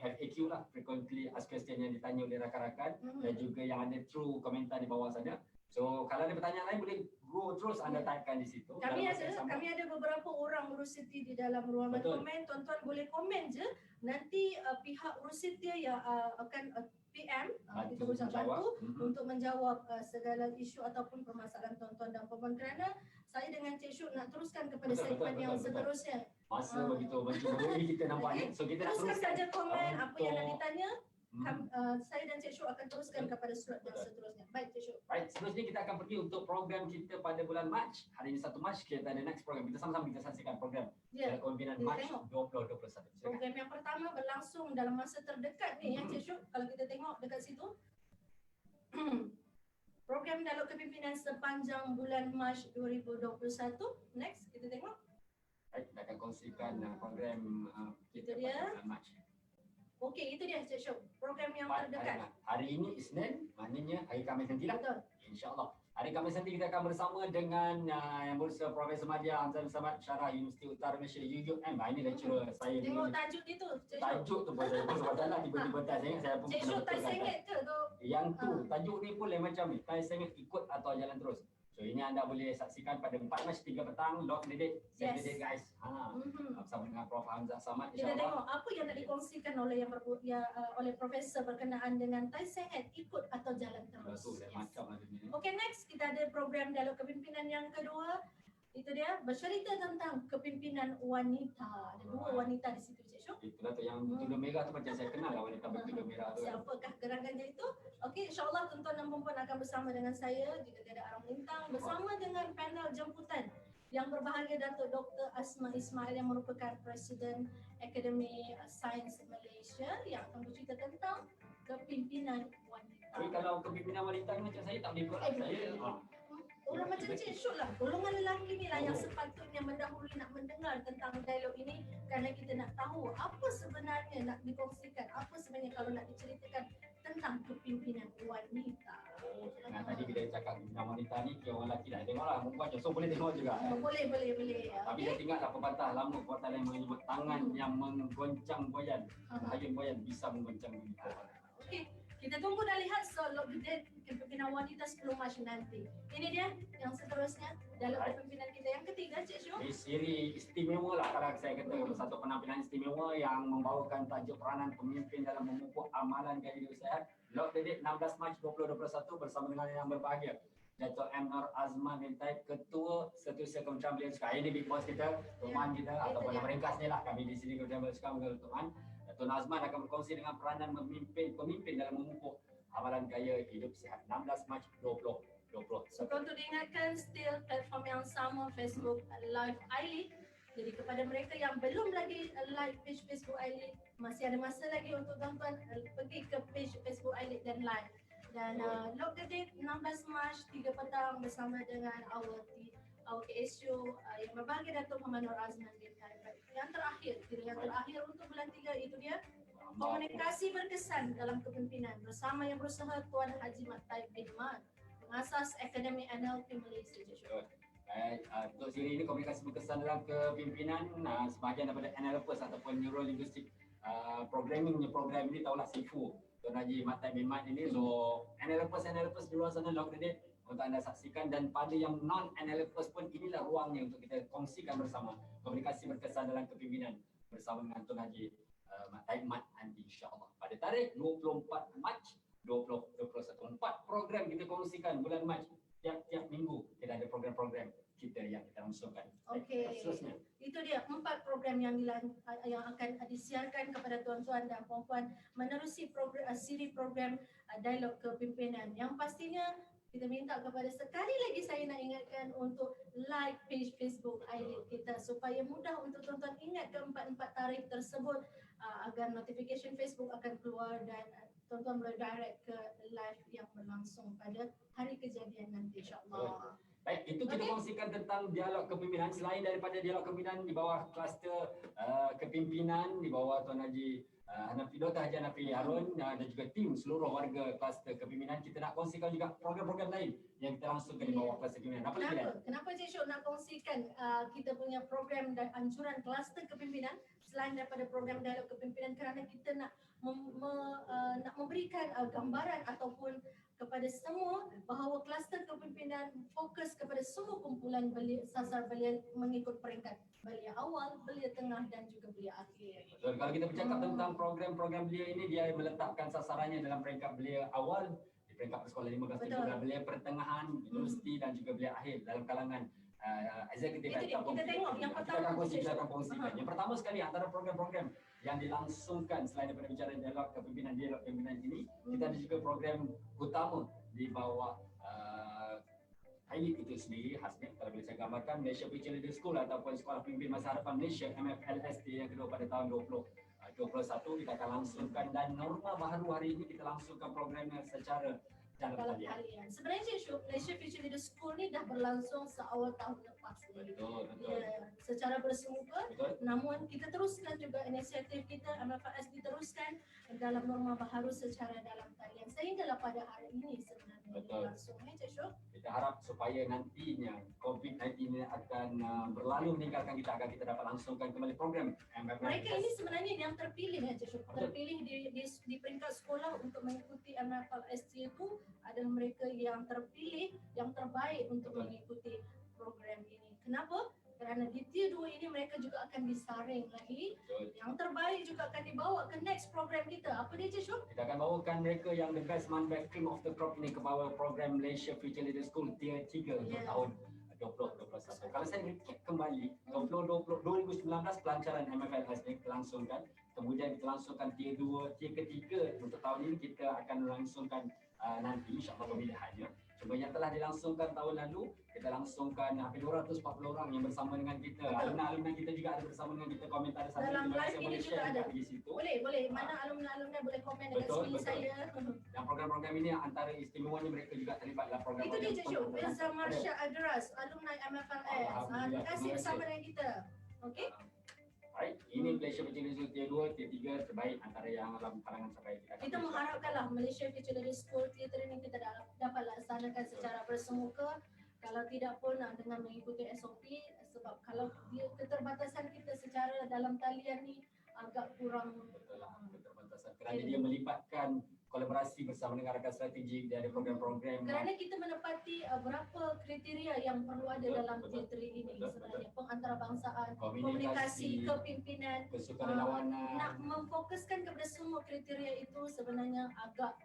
FAQ lah, frequently asked question yang ditanya oleh rakan-rakan dan juga yang ada through komentar di bawah sana. So kalau ada pertanyaan lain boleh go terus anda typekan di situ. Kami ada beberapa orang universiti di dalam ruangan komen. Tuan-tuan boleh komen je. Nanti pihak universiti yang akan PM kita berusaha bantu untuk menjawab segala isu ataupun permasalahan tuan-tuan dan puan-puan, kerana saya dengan Cik Syuk nak teruskan kepada segmen yang seterusnya. Masa begitu ini kita nampaknya. So kita nak teruskan saja komen apa yang nak ditanya. Saya dan Cik Syuk akan teruskan kepada slot yang seterusnya. Baik Cik Syuk. Baik, seterusnya kita akan pergi untuk program kita pada bulan Mac. Hari ini 1 Mac kita ada next program. Kita sama-sama kita saksikan program kepimpinan Mac 2021. Program yang pertama berlangsung dalam masa terdekat ni Cik Syuk. Kalau kita tengok dekat situ. Program Dialog Kepimpinan sepanjang bulan Mac 2021. Next, kita tengok. Baik, kita akan kongsikan program kita pada bulan Mac. Okey, itu dia Cik Syuk. Program yang terdekat. Hari ini Isnin, maknanya hari Khamis nanti lah. Betul. InsyaAllah. Hari Khamis nanti kita akan bersama dengan Yang Berusaha Profesor Madya Hamzah Samad Syarah Universiti Utara Malaysia UUM. Ini lecturer saya. Tengok tajuk itu Cik Syuk. Tajuk tu pun saya pun sebab salah tiba-tiba tak saya ingat saya pun. Cik Syuk tak sengit ke tu? Yang tu, tajuk ni pun lain macam ni. Tak sengit ikut atau jalan terus. So ini anda boleh saksikan pada 4 Mac 3 petang, Lord Didik, save the date guys. Bersama dengan Prof Hamzah Samad insya-Allah. Kita tengok apa yang nak dikongsikan oleh oleh profesor berkenaan dengan Tai Sengit ikut atau jalan terus. Macam lah ni. Okay, next kita ada program Dialog Kepimpinan yang kedua. Itu dia bercerita tentang kepimpinan wanita. Ada 2 wanita di situ Cik Syuk. Itulah tu yang tudung merah tu macam saya kenal lah wanita bertudung merah tu. Siapakah gerangannya itu? Okey, insya-Allah tuan-tuan dan puan-puan akan bersama dengan saya jika tiada arang melintang bersama dengan panel jemputan yang berbahagia Datuk Dr. Asma Ismail yang merupakan Presiden Akademi Sains Malaysia yang akan bercerita tentang kepimpinan wanita. Tapi kalau kepimpinan wanita ni macam saya tak boleh ikut saya. Orang macam Cik Syuk lah, golongan lelaki ni lah yang sepatutnya mendahului nak mendengar tentang dialog ini kerana kita nak tahu apa sebenarnya nak dikongsikan, apa sebenarnya kalau nak diceritakan tentang kepimpinan wanita. Nah tadi bila cakap kepimpinan wanita ni, orang lelaki dah tengoklah perempuan je, so boleh tengok juga. Boleh. Tapi dia ingatlah pepatah lama kuatan yang menyebut tangan yang menggoncang buayan, ayun buayan bisa menggoncang wanita. Okey. Kita tunggu dan lihat slot kepimpinan wanita 10 Mac nanti. Ini dia yang seterusnya dalam kepimpinan kita yang ketiga Cik Syuk. Ini siri istimewa lah kalau saya kata, satu penampilan istimewa yang membawakan tajuk peranan pemimpin dalam memupuk amalan gaya hidup sihat. Lord Didik 16 Mac 2021 bersama dengan yang berbahagia. Dato' M. Nur Azman Mintai, Ketua Setiausaha Kementerian Belia dan Sukan. Ini big boss kita, teman kita ataupun yang meringkasnya lah. Kami di sini Kementerian Belia dan Sukan dengan teman. Dato' Azman akan berkongsi dengan peranan pemimpin dalam memupuk amalan gaya hidup sihat 16 Mac 2020. So untuk diingatkan, still platform yang sama Facebook Live iLead. Jadi kepada mereka yang belum lagi like page Facebook iLead, masih ada masa lagi untuk tuan-tuan pergi ke page Facebook iLead dan like. Dan Log the Date 16 Mac 3 petang bersama dengan our KSU yang berbahagia Datuk Muhammad Nur Azman bin yang terakhir untuk bulan 3 itu dia komunikasi berkesan dalam kepimpinan bersama yang berusaha Tuan Haji Mat Taib bin Mat, pengasas Akademi NLP Malaysia. Untuk siri ini komunikasi berkesan dalam kepimpinan sebahagian daripada NLPers ataupun Neuro Linguistic Programming program ini tahulah SIFU Tuan Haji Mat Taib bin Mat ini. So NLPers di luar sana log the date untuk anda saksikan, dan pada yang non-NLPers pun inilah ruangnya untuk kita kongsikan bersama komunikasi berkesan dalam kepimpinan bersama dengan Tuan Haji Mat Taib Mat nanti insyaAllah pada tarikh 24 Mac 2021. 4 program kita kongsikan bulan Mac, tiap minggu kita ada program-program kita yang kita langsungkan. Okey. Seterusnya. Itu dia 4 program yang akan disiarkan kepada tuan-tuan dan puan-puan menerusi siri program dialog kepimpinan yang pastinya kita minta kepada sekali lagi saya nak ingatkan untuk like page Facebook iLead kita supaya mudah untuk tuan-tuan ingat keempat-empat tarikh tersebut agar notification Facebook akan keluar dan tuan-tuan boleh direct ke live yang berlangsung pada hari kejadian nanti insya-Allah. Baik, itu kita Okey. kongsikan tentang dialog kepimpinan. Selain daripada dialog kepimpinan di bawah kluster kepimpinan di bawah Tuan Haji Hanafi Dr. Haji Hanafi Harun dan juga tim seluruh warga kluster kepimpinan, kita nak kongsikan juga program-program lain yang kita langsungkan di bawah kluster kepimpinan. Apa lagi? Kenapa Cik Syuk nak kongsikan kita punya program dan anjuran kluster kepimpinan selain daripada program dialog kepimpinan, kerana kita nak nak memberikan gambaran ataupun kepada semua bahawa kluster kepimpinan fokus kepada semua kumpulan belia, sasar belia mengikut peringkat belia awal, belia tengah dan juga belia akhir. Betul. Kalau kita bercakap tentang program-program belia ini, dia meletakkan sasarannya dalam peringkat belia awal, di peringkat sekolah 15 Betul. juga belia pertengahan, universiti dan juga belia akhir dalam kalangan eksekutif Itu dia, kita tengok yang pertama. kita akan kongsikan. Yang pertama sekali antara program-program yang dilangsungkan selain daripada bicara dialog kepimpinan ini, kita ada juga program utama di bawah ILIP itu sendiri khasnya. Kalau boleh saya gambarkan, Malaysia Future Leader School ataupun Sekolah Pemimpin Masa Hadapan Malaysia MFLS yang kedua pada tahun 2021 kita akan langsungkan, dan norma baharu hari ini kita langsungkan programnya secara dalam talian. Sebenarnya Cik Syuk, Malaysia Future Leader School ni dah berlangsung seawal tahun lepas ni. Betul. Ya, secara bersemuka. Betul. Namun kita teruskan juga inisiatif kita, MFLS diteruskan dalam norma baharu secara dalam talian sehinggalah pada hari ini sebenarnya Betul. berlangsung. Cik Syuk. Kita harap supaya nantinya COVID-19 ini akan berlalu meninggalkan kita, agar kita dapat langsungkan kembali program MFLS. Mereka ini sebenarnya yang terpilih Cik Syuk. Terpilih di peringkat sekolah untuk mengikuti MFLS itu adalah mereka yang terpilih, yang terbaik untuk mengikuti program ini. Kenapa? Kerana di tier 2 ini mereka juga akan disaring lagi. Betul. Yang terbaik juga akan dibawa ke next program kita. Apa dia Cik Syuk? Kita akan bawakan mereka yang the best man, best cream of the crop ini ke bawah program Malaysia Future Leader School tier 3 untuk tahun 2021. Kalau saya recap kembali, 2019 pelancaran MFLS ini kita kemudian kita langsungkan tier 2, tier ketiga untuk tahun ini kita akan melangsungkan nanti insyaAllah pemilihannya. Cuma yang telah dilangsungkan tahun lalu, kita langsungkan hampir 240 orang yang bersama dengan kita. Alumni kita juga ada bersama dengan kita, komentar ada Dalam live ini juga ada. di situ. Boleh. Mana alumni boleh komen dekat sini saya. Dan program-program ini antara istimewanya mereka juga terlibat dalam program. Itu dia Cik Syuk, Mirza Marsha Adras, alumni MFLS. Terima kasih bersama dengan kita. Okey. Baik, ini Malaysia Future Leader School tier 2, tier 3 terbaik antara yang dalam kalangan sampai Kita mengharapkanlah Malaysia Future Leader School tier 3 ini kita dapat laksanakan secara bersemuka. Kalau tidak pun dengan mengikuti SOP, sebab kalau keterbatasan kita secara dalam talian ni agak kurang keterbatasan kerana dia melibatkan kolaborasi bersama dengan rakan strategik, dia ada program-program. Kerana kita menepati berapa kriteria yang perlu ada dalam tier 3 ini sebenarnya. Pengantarbangsaan, komunikasi, kepimpinan, kesukarelawanan. Nak memfokuskan kepada semua kriteria itu sebenarnya agak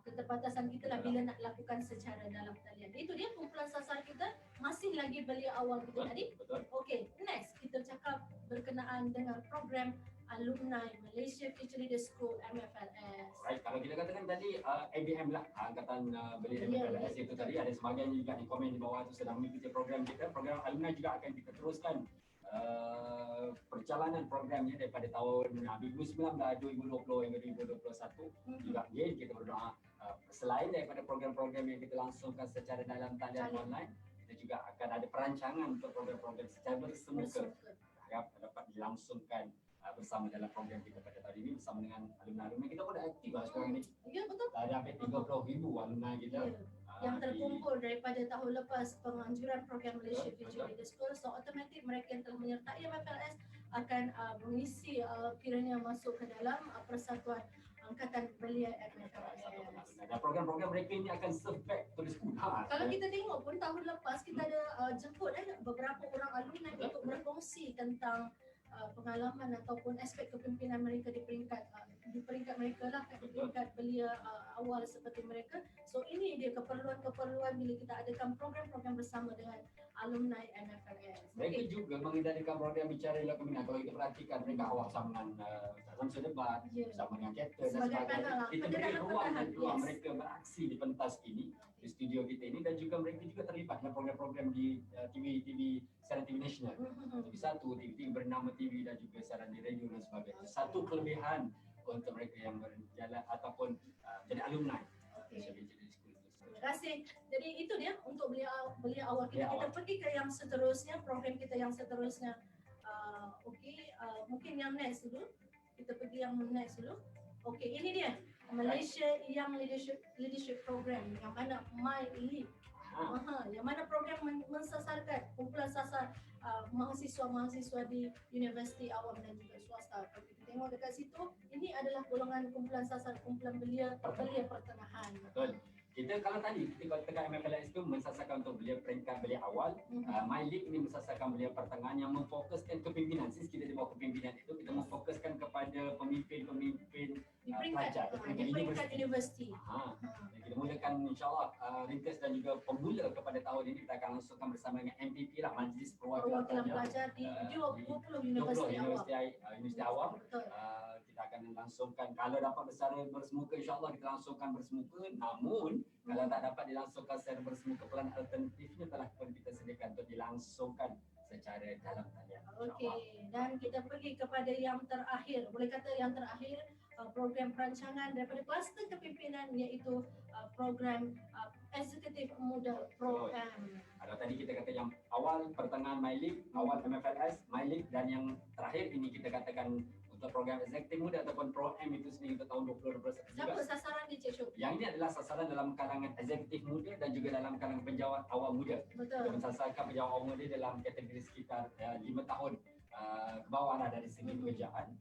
keterbatasan kita lah bila nak lakukan secara dalam talian. Itu dia kumpulan sasar kita masih lagi belia awal kita tadi. Okey, next kita cakap berkenaan dengan program alumni Malaysia Future Leader School MFLS. Right, kalau kita katakan tadi ABM lah, angkatan belia MFLS itu tadi, ada sebahagian juga di komen di bawah itu sedang mengikuti program kita. Program alumni juga akan kita teruskan perjalanan programnya daripada tahun 2019, 2020 hingga 2021. Juga again kita berdoa selain daripada program-program yang kita langsungkan secara dalam talian online, kita juga akan ada perancangan untuk program-program secara bersemuka. Harap dapat dilangsungkan bersama dalam program kita pada tahun ini bersama dengan alumni kita pun dah aktif lah sekarang ni. Ya betul. Ada hampir 30,000 alumni kita. Yang terkumpul daripada tahun lepas penganjuran program Malaysia Future Leader School, so automatik mereka yang telah menyertai MFLS akan mengisi kiranya masuk ke dalam persatuan angkatan belia MFLS. Dan program-program mereka ini akan serve back to the school. Kalau kita tengok pun tahun lepas kita ada jemput beberapa orang alumni untuk berkongsi tentang pengalaman ataupun aspek kepimpinan mereka di peringkat mereka lah, di peringkat belia awal seperti mereka. So ini dia keperluan bila kita adakan program-program bersama dengan alumni MFLS. Mereka juga mengendalikan program bicara dialog kepimpinan. Kalau kita perhatikan mereka awal sama dengan dalam debat, bersama dengan captain dan sebagainya. Kita beri ruang dan peluang mereka beraksi di pentas ini, di studio kita ini, dan juga mereka juga terlibat dalam program-program di TV siaran TV nasional, TV1, TV bernama TV dan juga siaran di radio dan sebagainya. Satu kelebihan untuk mereka yang berjalan ataupun jadi alumni. kasih. Jadi itu dia untuk belia awal kita. Belia Kita awal. pergi ke yang seterusnya, program kita yang seterusnya. Mungkin yang next dulu. Kita pergi yang next dulu. Okey, ini dia Malaysia Young Leadership Program yang mana MyLead. Yang mana program mensasarkan kumpulan sasar mahasiswa-mahasiswa di universiti awam dan juga swasta. Kalau kita tengok dekat situ, ini adalah golongan kumpulan sasar, kumpulan belia pertengahan. Betul. Kita kalau tadi kita katakan MFLS itu mensasarkan untuk belia peringkat belia awal, MyLead ini mensasarkan belia pertengahan yang memfokuskan kepimpinan. Since kita di bawah kepimpinan itu, kita memfokuskan kepada pemimpin-pemimpin pelajar di peringkat universiti. Kita mulakan insyaAllah ringkas dan juga pemula kepada tahun ini kita akan langsungkan bersama dengan MPP lah, Majlis Perwakilan Pelajar di 20 universiti awam. Kita akan langsungkan, kalau dapat secara bersemuka insyaAllah kita langsungkan bersemuka, namun kalau tak dapat dilangsungkan secara bersemuka, pelan alternatifnya telah pun kita sediakan untuk dilangsungkan secara dalam talian. Okey, dan kita pergi kepada yang terakhir, boleh kata yang terakhir, program perancangan daripada kluster kepimpinan, iaitu program eksekutif muda program. Ada tadi kita kata yang awal pertengahan MyLead, awal MFLS, MyLead, dan yang terakhir ini kita katakan untuk program eksekutif muda ataupun Pro-M itu sendiri untuk tahun 2021. Siapa sasaran di Cik Syuk? Yang ini adalah sasaran dalam kalangan eksekutif muda dan juga dalam kalangan penjawat awam muda. Betul. Kita mensasarkan penjawat awam muda dalam kategori sekitar 5 tahun ke bawah lah dari segi pekerjaan.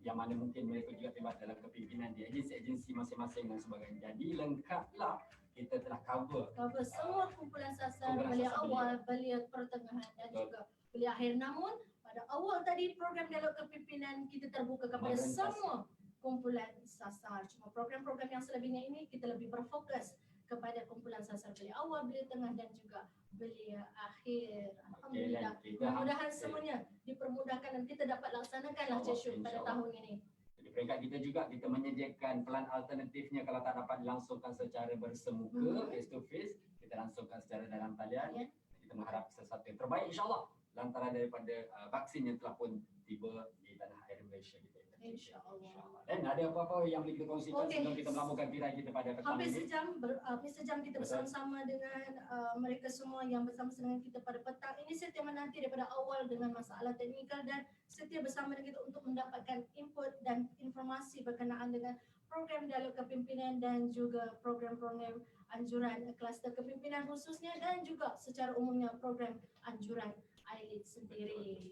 Yang mana mungkin mereka juga terlibat dalam kepimpinan di agensi-agensi masing-masing dan sebagainya. Jadi lengkaplah kita telah cover semua kumpulan sasar, belia awal, belia pertengahan dan juga belia akhir. Namun pada awal tadi program dialog kepimpinan kita terbuka kepada semua kumpulan sasar. Cuma program-program yang selebihnya ini kita lebih berfokus kepada kumpulan sasar belia awal, belia tengah dan juga belia akhir. Alhamdulillah. Mudah-mudahan semuanya dipermudahkan dan kita dapat laksanakanlah Cik Syuk pada tahun ini. Di peringkat kita juga kita menyediakan pelan alternatifnya kalau tak dapat dilangsungkan secara bersemuka, face to face, kita langsungkan secara dalam talian. Kita mengharap sesuatu yang terbaik insyaAllah lantaran daripada vaksin yang telah pun tiba di tanah air Malaysia kita. InsyaAllah. Dan ada apa-apa yang boleh kita kongsikan sebelum kita melakukan tirai kita pada petang hampir ini? sejam kita bersama-sama dengan mereka semua yang bersama-sama dengan kita pada petang ini. Setia menanti daripada awal dengan masalah teknikal dan setia bersama dengan kita untuk mendapatkan input dan informasi berkenaan dengan program dialog kepimpinan dan juga program-program anjuran kluster kepimpinan khususnya dan juga secara umumnya program anjuran ILEAD sendiri.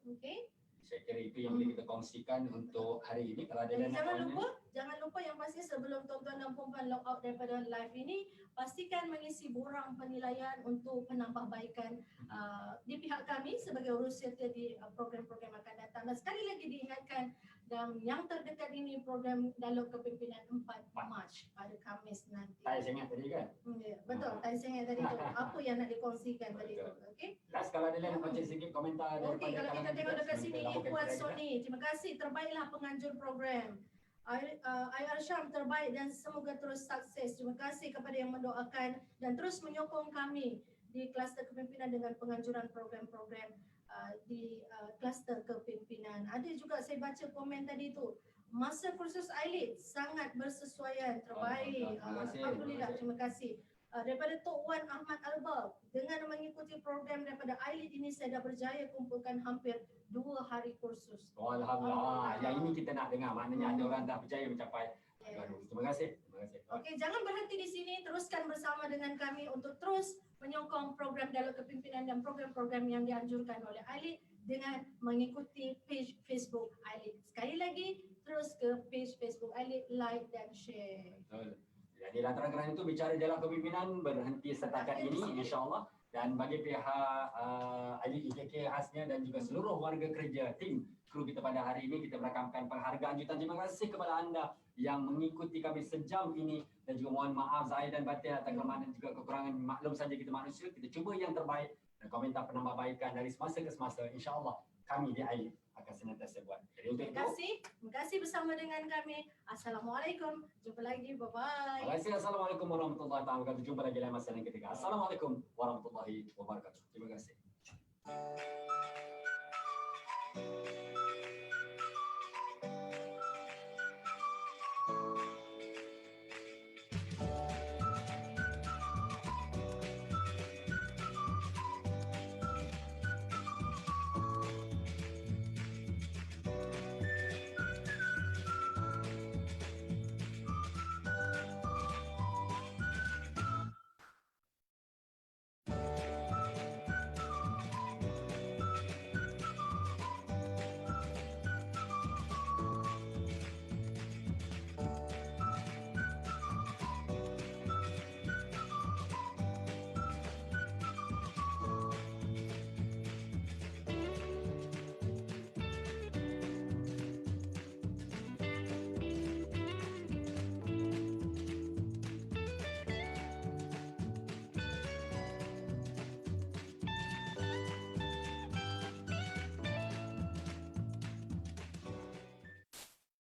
Okey. Saya kira itu yang boleh kita kongsikan untuk hari ini. Kalau ada jangan lupa yang pasti sebelum tuan-tuan dan puan-puan log out daripada live ini, pastikan mengisi borang penilaian untuk penambahbaikan di pihak kami sebagai urus setia di program-program akan datang. Dan sekali lagi diingatkan, dan yang terdekat ini program dialog kepimpinan 4 Mac pada Khamis nanti. Saya ingat tadi kan? Betul, tadi saya ingat tadi tu. Apa yang nak dikongsikan tadi tu. Okey. Last, kalau ada yang baca sikit komentar daripada Okey, kalau kita tengok dekat sini, Ipuan kita. Sony, terima kasih, terbaiklah penganjur program. IR Syam terbaik dan semoga terus sukses. Terima kasih kepada yang mendoakan dan terus menyokong kami di kluster kepimpinan dengan penganjuran program-program di kluster kepimpinan. Ada juga saya baca komen tadi tu, masa kursus ILEAD sangat bersesuaian, terbaik. Alhamdulillah, terima kasih. Daripada Tok Wan Ahmad Albab, dengan mengikuti program daripada ILEAD ini saya dah berjaya kumpulkan hampir 2 hari kursus. Alhamdulillah. Yang ini kita nak dengar, maknanya ada orang dah berjaya mencapai. Terima kasih. Okey, jangan berhenti di sini, teruskan bersama dengan kami untuk terus menyokong program dialog kepimpinan dan program-program yang dianjurkan oleh ILEAD dengan mengikuti page Facebook ILEAD. Sekali lagi, terus ke page Facebook ILEAD, like dan share. Betul. Jadi lantaran kerana itu bicara dialog kepimpinan berhenti setakat ini insyaAllah. Dan bagi pihak ILEAD IKK khasnya dan juga seluruh warga kerja tim kru kita pada hari ini, kita merakamkan penghargaan jutaan terima kasih kepada anda yang mengikuti kami sejam ini dan juga mohon maaf zahir dan batin atas kelemahan dan juga kekurangan. Maklum saja kita manusia, kita cuba yang terbaik dan komentar penambahbaikan dari semasa ke semasa insyaAllah kami di ILEAD akan senantiasa buat. Jadi untuk terima kasih bersama dengan kami. Assalamualaikum. Jumpa lagi. Bye-bye. Terima kasih. Assalamualaikum warahmatullahi wabarakatuh. Jumpa lagi dalam masa yang ketiga. Assalamualaikum warahmatullahi wabarakatuh. Terima kasih.